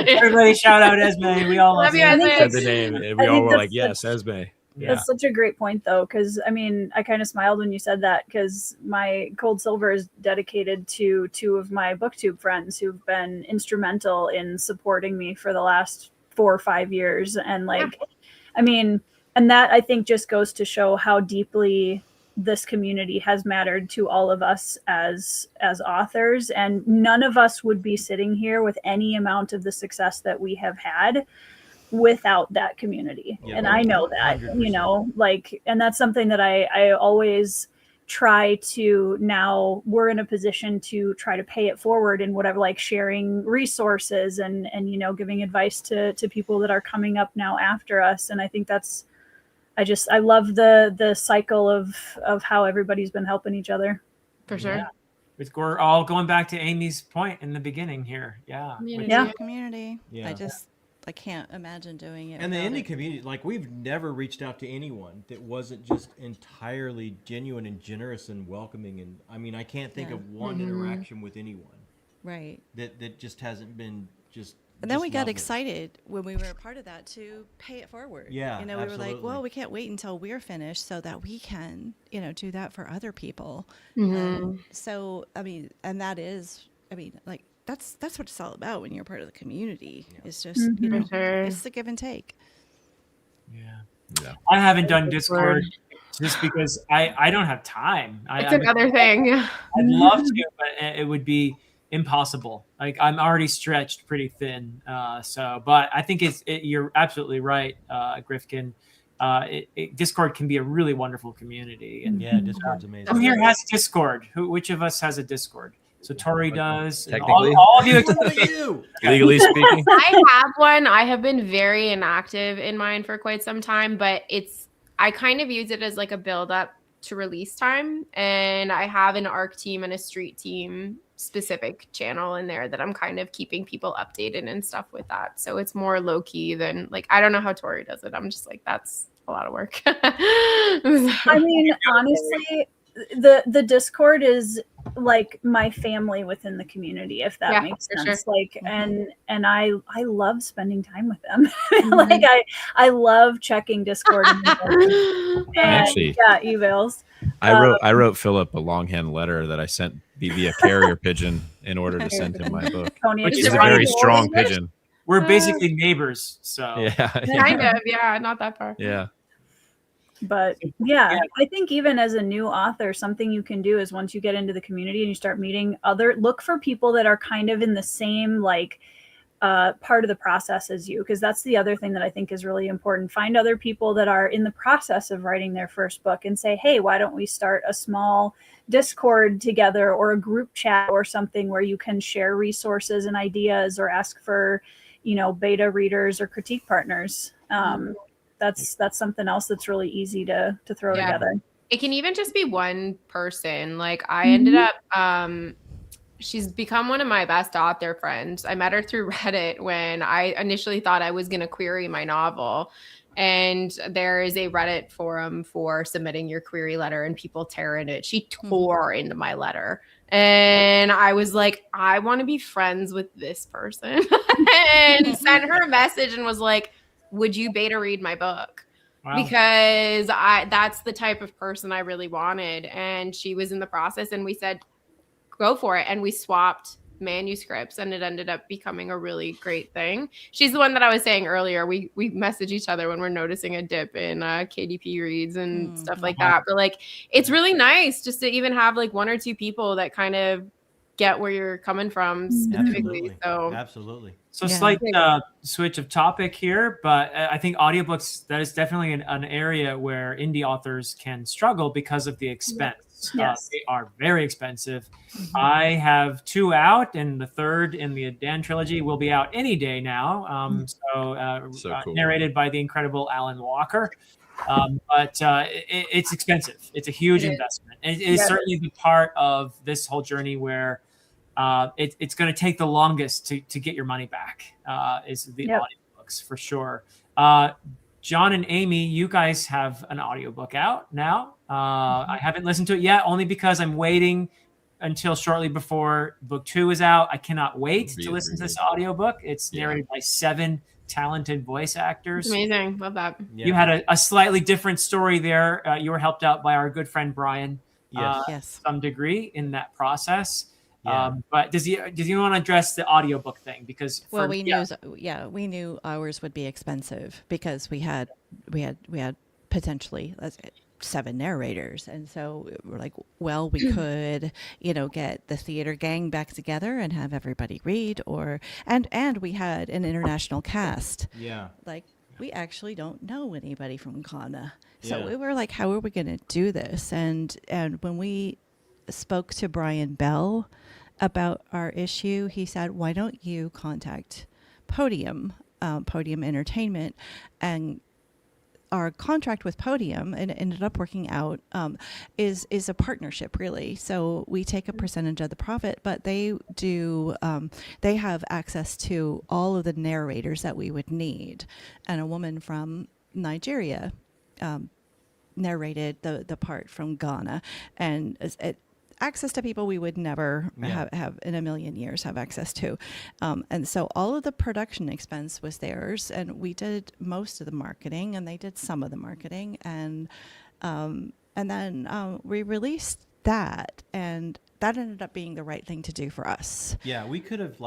Everybody shout out Esme. We all Love you, Esme. Esme. Said the name. And we I all think were like, that's yes, Esme. Yeah. That's such a great point, though, because I mean, I kind of smiled when you said that, because my Cold Silver is dedicated to two of my BookTube friends who've been instrumental in supporting me for the last 4 or 5 years. And like, I mean, and that I think just goes to show how deeply this community has mattered to all of us as authors. And none of us would be sitting here with any amount of the success that we have had without that community. Yeah, and I know that, 100%. you know, like, and that's something that I always try to, now we're in a position to try to pay it forward in whatever, like sharing resources and, you know, giving advice to people that are coming up now after us. And I think that's, I love the cycle of how everybody's been helping each other. For sure. Yeah. We're all going back to Amy's point in the beginning here. Yeah. Community. Yeah. Community. Yeah. I can't imagine doing it. And the without indie it. community, like, we've never reached out to anyone that wasn't just entirely genuine and generous and welcoming. And I mean, I can't think Yeah. of one interaction with anyone Right. that just hasn't been just. And then just we got lovely. excited when we were a part of that to pay it forward. Yeah, You know, we were like, absolutely. well, we can't wait until we're finished so that we can, you know, do that for other people. So, I mean, and that is, I mean, like, that's what it's all about when you're part of the community. It's just, you know, For sure. it's the give and take. Yeah. I haven't done Discord just because I don't have time. It's another thing. I'd love to, but it would be impossible. Like, I'm already stretched pretty thin. But I think you're absolutely right, Grifkin. Discord can be a really wonderful community. And Yeah, Discord's amazing. who here has Discord? Which of us has a Discord? So Tori does. and Technically. all of you. Look at you. Legally speaking. I have one. I have been very inactive in mine for quite some time, but I kind of use it as like a build up to release time. And I have an ARC team and a street team specific channel in there that I'm kind of keeping people updated and stuff with that. So it's more low key than, like, I don't know how Tori does it. I'm just like, that's a lot of work. I mean, honestly, the Discord is like my family within the community, if that Yeah, makes for sense. sure. Like, and I love spending time with them. Like, I love checking Discord and Actually- emails. I wrote Philip a longhand letter that I sent via carrier pigeon in order to send him my book. Tony, Which He's is a right. very strong pigeon. We're basically neighbors. So Yeah. Kind of, yeah, not that far. Yeah. But yeah, I think even as a new author, something you can do is once you get into the community and you start meeting look for people that are kind of in the same like part of the process as you, because that's the other thing that I think is really important. Find other people that are in the process of writing their first book and say, hey, why don't we start a small Discord together or a group chat or something where you can share resources and ideas or ask for, beta readers or critique partners. That's something else that's really easy to throw together. It can even just be one person. Like I ended up, she's become one of my best author friends. I met her through Reddit when I initially thought I was going to query my novel. And there is a Reddit forum for submitting your query letter and people tear in it. She tore into my letter. And I was like, I want to be friends with this person. And sent her a message and was like, would you beta read my book? Wow. Because that's the type of person I really wanted. And she was in the process and we said, go for it. And we swapped manuscripts and it ended up becoming a really great thing. She's the one that I was saying earlier. We message each other when we're noticing a dip in KDP reads and stuff like that. But like, it's really nice just to even have like one or two people that kind of get where you're coming from specifically. Absolutely. So slight switch of topic here, but I think audiobooks, that is definitely an area where indie authors can struggle because of the expense. Yes. They are very expensive. I have 2 out, and the third in the Dan trilogy will be out any day now. So cool. Narrated by the incredible Alan Walker. But it's expensive. It's a huge investment. And it is certainly the part of this whole journey where it's going to take the longest to get your money back, is the audiobooks for sure. John and Amy, you guys have an audiobook out now. I haven't listened to it yet, only because I'm waiting until shortly before book 2 is out. I cannot wait to listen to this audiobook. It's narrated by 7 talented voice actors. It's amazing. Love that. Yeah. You had a slightly different story there. You were helped out by our good friend Brian to some degree in that process. Yeah. But does he want to address the audiobook thing? Because we knew ours would be expensive because we had potentially 7 narrators, and so we're like, well, we could get the theater gang back together and have everybody read, and we had an international cast. Like we actually don't know anybody from Ghana, so we were like, how are we going to do this? And when we spoke to Brian Bell about our issue, he said, why don't you contact Podium Entertainment? And our contract with Podium, and it ended up working out, is a partnership, really. So we take a percentage of the profit, but they have access to all of the narrators that we would need. And a woman from Nigeria narrated the part from Ghana, and access to people we would never have in a million years have access to. And so all of the production expense was theirs, and we did most of the marketing and they did some of the marketing. And then we released that, and that ended up being the right thing to do for us. Yeah, we could have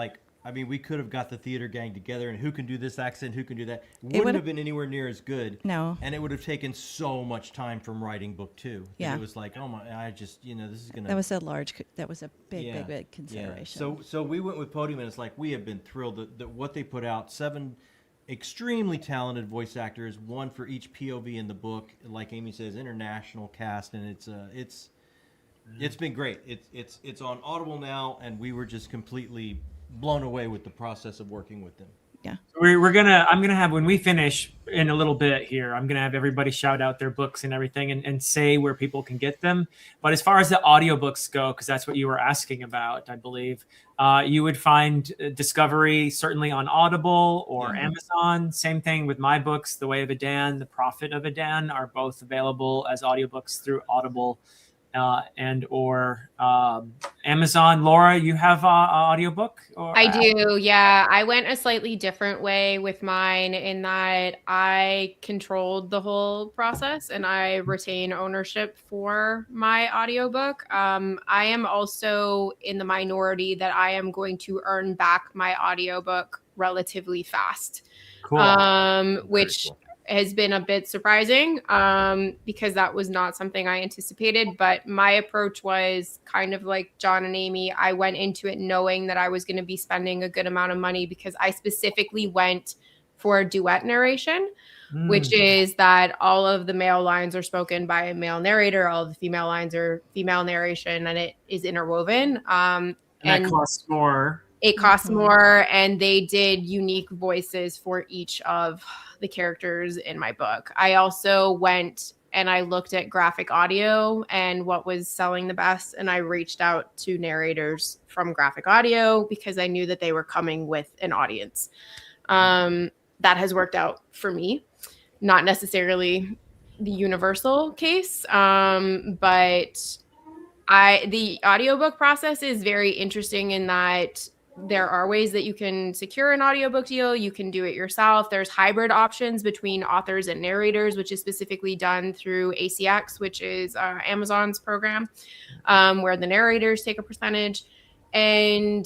we could have got the theater gang together and who can do this accent, who can do that. Wouldn't have been anywhere near as good. No. And it would have taken so much time from writing book 2. Yeah. It was like, oh my, I just, this is going to. That was a big consideration. Yeah. So we went with Podium, and it's like, we have been thrilled that what they put out, 7 extremely talented voice actors, 1 for each POV in the book. Like Amy says, international cast, and it's been great. It's on Audible now, and we were just completely blown away with the process of working with them. Yeah. I'm gonna have, when we finish in a little bit here, I'm gonna have everybody shout out their books and everything and say where people can get them. But as far as the audiobooks go, because that's what you were asking about, I believe, you would find Discovery certainly on Audible or Amazon. Same thing with my books, The Way of Adan, The Prophet of Adan, are both available as audiobooks through Audible and or Amazon. Laura, you have an audiobook? I do, yeah. I went a slightly different way with mine in that I controlled the whole process and I retain ownership for my audiobook. I am also in the minority that I am going to earn back my audiobook relatively fast. Cool. Which... Cool. has been a bit surprising because that was not something I anticipated. But my approach was kind of like John and Amy. I went into it knowing that I was going to be spending a good amount of money because I specifically went for a duet narration, which is that all of the male lines are spoken by a male narrator, all of the female lines are female narration, and it is interwoven. And that costs more. It costs more, and they did unique voices for each of the characters in my book. I also went and I looked at graphic audio and what was selling the best, and I reached out to narrators from graphic audio because I knew that they were coming with an audience. That has worked out for me. Not necessarily the universal case, but the audiobook process is very interesting in that there are ways that you can secure an audiobook deal. You can do it yourself. There's hybrid options between authors and narrators, which is specifically done through ACX, which is Amazon's program, where the narrators take a percentage. And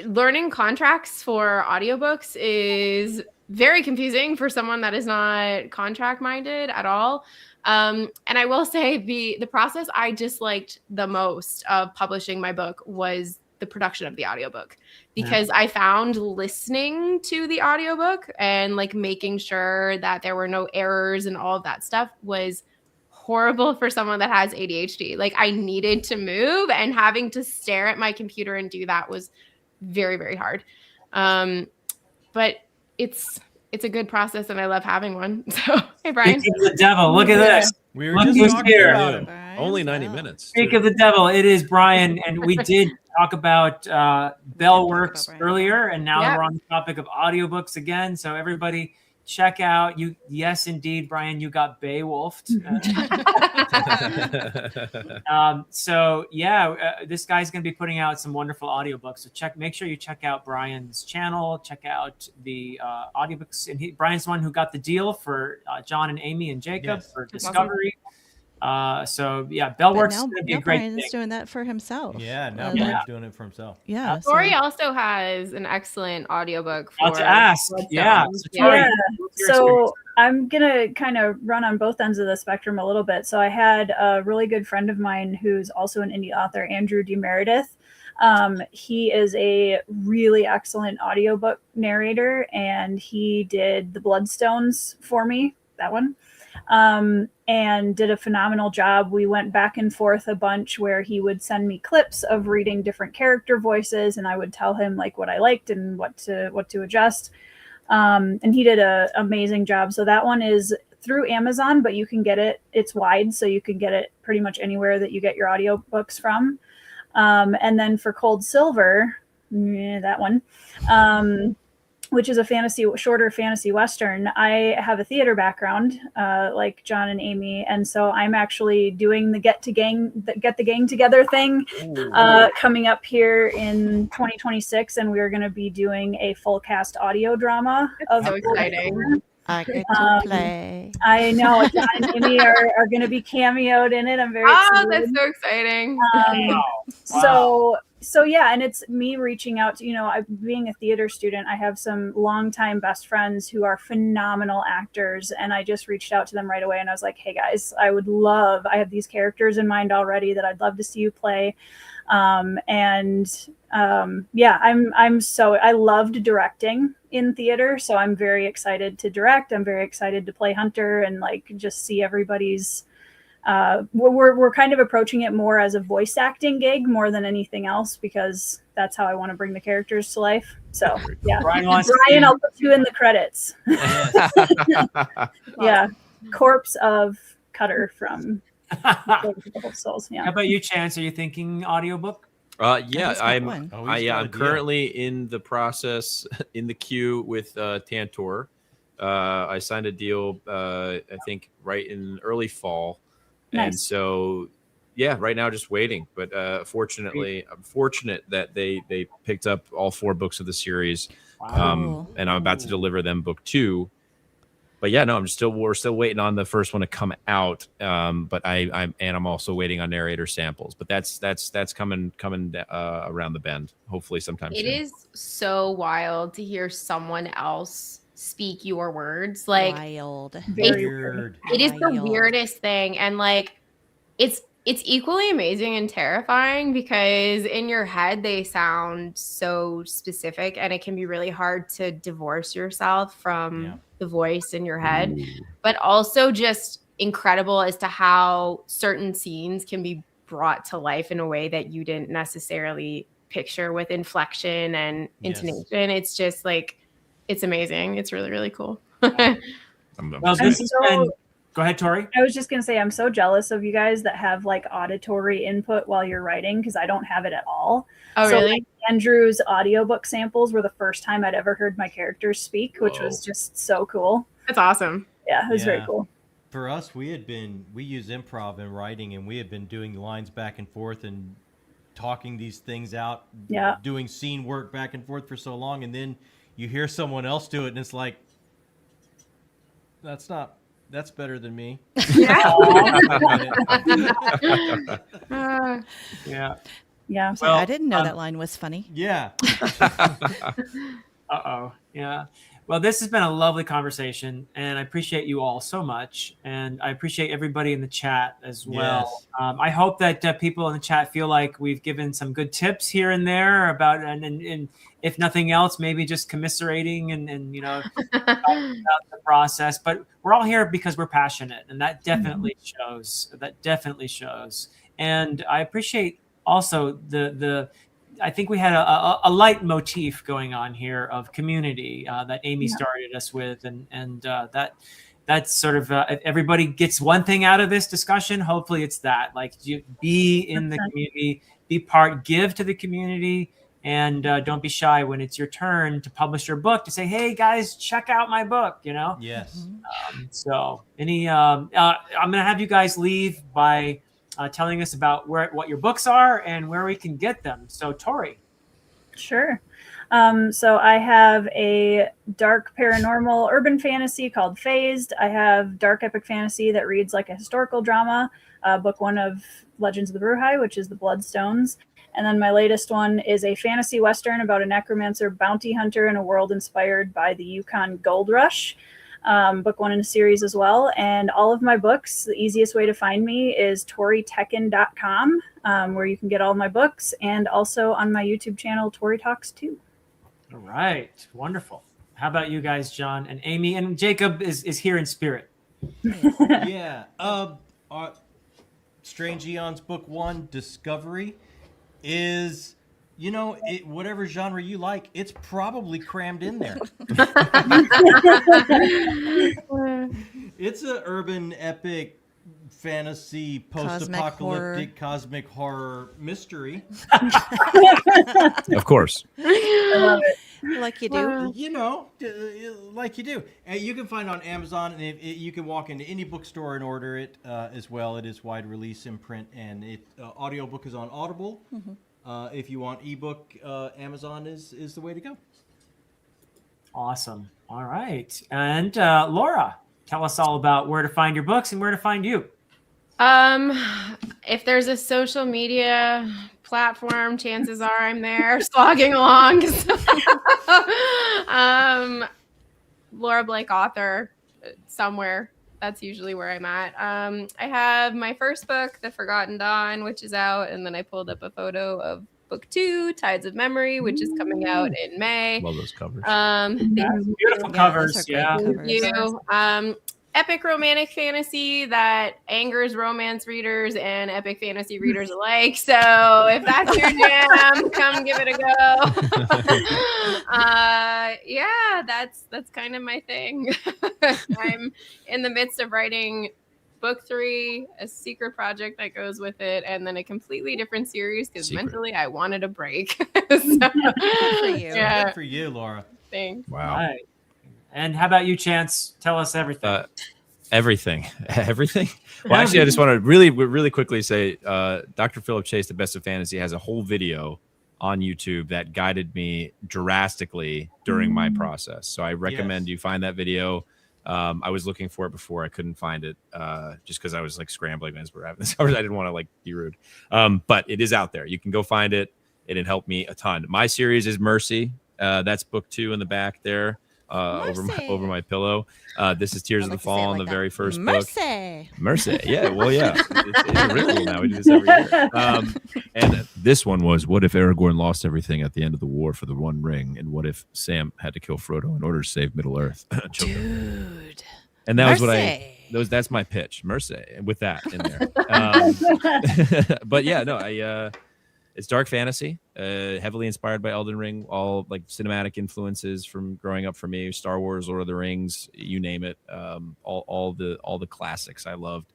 learning contracts for audiobooks is very confusing for someone that is not contract minded at all. And I will say the process I disliked the most of publishing my book was the production of the audiobook, because I found listening to the audiobook and like making sure that there were no errors and all of that stuff was horrible for someone that has ADHD. Like I needed to move, and having to stare at my computer and do that was very, very hard. But it's a good process, and I love having one. So, hey, Brian. Speak of the devil. Look at this. We were Look just who's talking here. about it. Only 90 minutes. Speak of the devil. It is Brian, and we did talk about Bellworks earlier, and now we're on the topic of audiobooks again. So everybody, check out you. Yes, indeed, Brian, you got Beowulfed. This guy's going to be putting out some wonderful audiobooks. So make sure you check out Brian's channel. Check out the audiobooks. And Brian's the one who got the deal for John and Amy and Jacob for Discovery. Bellworks is going to be a great Brian's thing. doing that for himself. Yeah, now Brian's doing it for himself. Yeah. Tori also has an excellent audiobook for to ask. So I'm going to kind of run on both ends of the spectrum a little bit. So I had a really good friend of mine who's also an indie author, Andrew DeMeredith. He is a really excellent audiobook narrator, and he did The Bloodstones for me, that one. And did a phenomenal job. We went back and forth a bunch where he would send me clips of reading different character voices, and I would tell him like what I liked and what to adjust. And he did an amazing job. So that one is through Amazon, but you can get it. It's wide, so you can get it pretty much anywhere that you get your audiobooks from. And then for Cold Silver, that one, which is a shorter fantasy Western. I have a theater background, like John and Amy. And so I'm actually doing the Get the Gang Together thing coming up here in 2026. And we're going to be doing a full cast audio drama. So exciting. I get to play. I know. John and Amy are going to be cameoed in it. I'm very excited. Oh, that's so exciting. Wow. So yeah, and it's me reaching out to, being a theater student, I have some longtime best friends who are phenomenal actors, and I just reached out to them right away, and I was like, hey guys, I have these characters in mind already that I'd love to see you play. I loved directing in theater, so I'm very excited to direct. I'm very excited to play Hunter and like just see everybody's we're kind of approaching it more as a voice acting gig more than anything else, because that's how I want to bring the characters to life. So yeah, Brian, I'll put you in the credits. Yeah, corpse of Cutter from Souls. Yeah. How about you, Chance? Are you thinking audiobook? I'm currently in the process, in the queue with Tantor. I signed a deal, I think, right in early fall. Nice. And so, right now just waiting. But fortunately, I'm fortunate that they picked up all 4 books of the series. Wow. And I'm about to deliver them book 2. But we're still waiting on the first one to come out. But I'm also waiting on narrator samples. But that's coming around the bend. Hopefully sometime soon. It is so wild to hear someone else speak your words. Like Wild. Very Weird. it is the Wild. weirdest thing. And like it's equally amazing and terrifying because in your head they sound so specific and it can be really hard to divorce yourself from the voice in your head. But also just incredible as to how certain scenes can be brought to life in a way that you didn't necessarily picture with inflection and intonation. It's just like, it's amazing. It's really, really cool. Well, this has been... Go ahead, Tori. I was just going to say, I'm so jealous of you guys that have like auditory input while you're writing because I don't have it at all. Oh, so, really? Like, Andrew's audiobook samples were the first time I'd ever heard my characters speak, which was just so cool. That's awesome. Yeah, it was very cool. For us, we use improv in writing, and we had been doing lines back and forth and talking these things out, doing scene work back and forth for so long, and then you hear someone else do it, and it's like, that's better than me. Yeah. Yeah. Well, I didn't know that line was funny. Yeah. Uh-oh. Yeah. Well, this has been a lovely conversation, and I appreciate you all so much, and I appreciate everybody in the chat as well. Yes. I hope that people in the chat feel like we've given some good tips here and there about, and if nothing else, maybe just commiserating and you know, talking about the process. But we're all here because we're passionate, and that definitely shows. That definitely shows. And I appreciate also the I think we had a light motif going on here of community that Amy started us with, and that's sort of if everybody gets one thing out of this discussion, hopefully it's that, like, you be in the community, be part, give to the community, and don't be shy when it's your turn to publish your book to say, hey guys, check out my book, you know? Yes. So I'm gonna have you guys leave by telling us about what your books are and where we can get them. So, Tori. Sure. So I have a dark paranormal urban fantasy called Phased. I have dark epic fantasy that reads like a historical drama, book one of Legends of the Bruhai, which is The Bloodstones. And then my latest one is a fantasy western about a necromancer bounty hunter in a world inspired by the Yukon Gold Rush. Book one in a series as well. And all of my books, the easiest way to find me is ToriTekken.com, where you can get all of my books, and also on my YouTube channel, Tori Talks 2. All right. Wonderful. How about you guys, John and Amy? And Jacob is here in spirit. Yeah. Strange Eons book one, Discovery, is... You know, whatever genre you like, it's probably crammed in there. It's an urban, epic, fantasy, post-apocalyptic, cosmic horror mystery. Of course. I love it. Like you do. You know, like you do. And you can find it on Amazon, and you can walk into any bookstore and order it as well. It is wide release in print, and audiobook is on Audible. Mm-hmm. If you want ebook, Amazon is the way to go. Awesome. All right. And Laura, tell us all about where to find your books and where to find you. If there's a social media platform, chances are I'm there slogging along. Laura Blake author somewhere. That's usually where I'm at. I have my first book, The Forgotten Dawn, which is out. And then I pulled up a photo of book 2, Tides of Memory, which is coming out in May. Love those covers. Beautiful covers. Yeah. Thank you. Epic romantic fantasy that angers romance readers and epic fantasy readers alike. So if that's your jam, come give it a go. Yeah, that's kind of my thing. I'm in the midst of writing book 3, a secret project that goes with it, and then a completely different series because mentally I wanted a break. Good for you. Yeah. Good for you, Laura. Thanks. Wow. All right. And how about you, Chance? Tell us everything. Everything. Well, actually, I just want to really quickly say, Dr. Philip Chase, The Best of Fantasy, has a whole video on YouTube that guided me drastically during my process. So I recommend you find that video. I was looking for it before. I couldn't find it just because I was like scrambling as we're having this hours. I didn't want to like be rude. But it is out there. You can go find it. It helped me a ton. My series is Mercy. That's book 2 in the back there. over my pillow. This is Tears of the Fall on the very first Mercy. book. Mercy. Yeah. Well, yeah. It's a ritual now. We do this every year. And this one was, what if Aragorn lost everything at the end of the war for the One Ring? And what if Sam had to kill Frodo in order to save Middle Earth? Dude. And that Mercy. was that's my pitch. Mercy. With that in there. But yeah, no, it's dark fantasy, heavily inspired by Elden Ring, all like cinematic influences from growing up for me, Star Wars, Lord of the Rings, you name it, all the classics I loved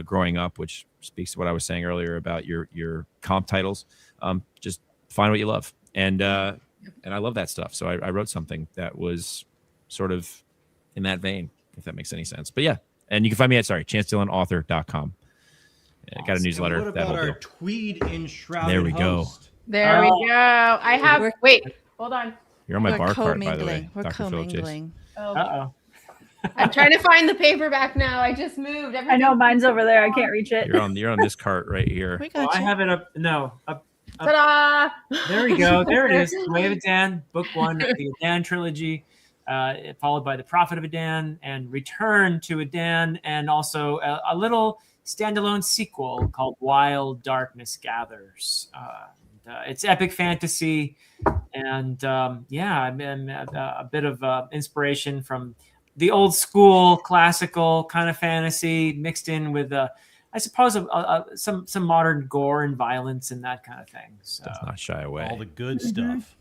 growing up, which speaks to what I was saying earlier about your comp titles. Just find what you love, and I love that stuff. So I wrote something that was sort of in that vein, if that makes any sense. But yeah, and you can find me at chancedillonauthor.com. Awesome. Got a newsletter. And what about our tweed enshrouded There we go. host? There we go. I have. Wait, hold on. You're on my bar cart, by the way. We're Dr. Philip Chase. commingling. Oh. Uh-oh. I'm trying to find the paperback now. I just moved. I know mine's over there. I can't reach it. You're on this cart right here. We Oh, got I you. have it up. No, up. Ta-da! There we go. There it is. Way of Adan, book 1 of the Adan trilogy, followed by The Prophet of Adan and Return to Adan, and also a little standalone sequel called Wild Darkness Gathers. It's epic fantasy, and I mean, a bit of inspiration from the old school classical kind of fantasy mixed in with I suppose some modern gore and violence and that kind of thing. So Does not shy away. All the good stuff.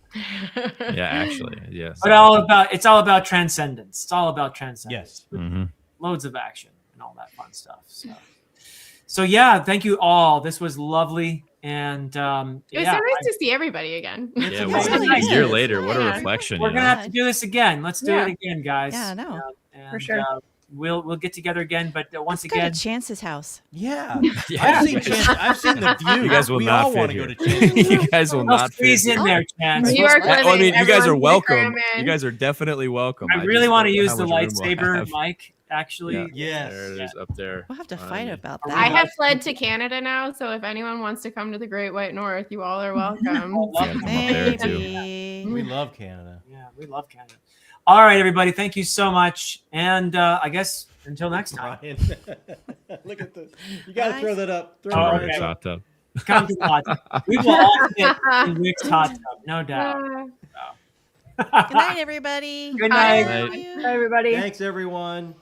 Yeah, actually, yes. but it's all about transcendence. It's all about transcendence. Yes. Mm-hmm. Loads of action and all that fun stuff. So yeah, thank you all. This was lovely, and It was so nice to see everybody again. Yeah, It's well, really a year good. later, what a Yeah. reflection. we're you gonna know? have to do this again. Let's do it again, guys. Yeah, I know. And, For sure. We'll get together again, but once Let's go again, to Chance's house. Yeah. Yeah. I've seen the view. You guys will we not all fit want to here. go to Chance's. You guys will I'll not fit squeeze in here. there, Chance. New York I mean, you guys are Everyone's welcome. cramming. You guys are definitely welcome. I just really want to don't know use how the much room we'll lightsaber have. mic. Actually, Yeah, there it is up there. We'll have to fight Finally. about I that. I have fled to Canada now, so if anyone wants to come to the Great White North, you all are welcome. Yeah, come up there, too. Maybe. We love Canada. yeah, we love Canada. All right, everybody, thank you so much, and I guess until next time. Ryan. Look at this. You got to throw that up. Throw Oh, it okay. up. Hot tub. Come to the hot tub. We will all fit in Rick's hot tub, no doubt. Good night, everybody. Good night. Love Night. you. Bye, everybody. Thanks, everyone.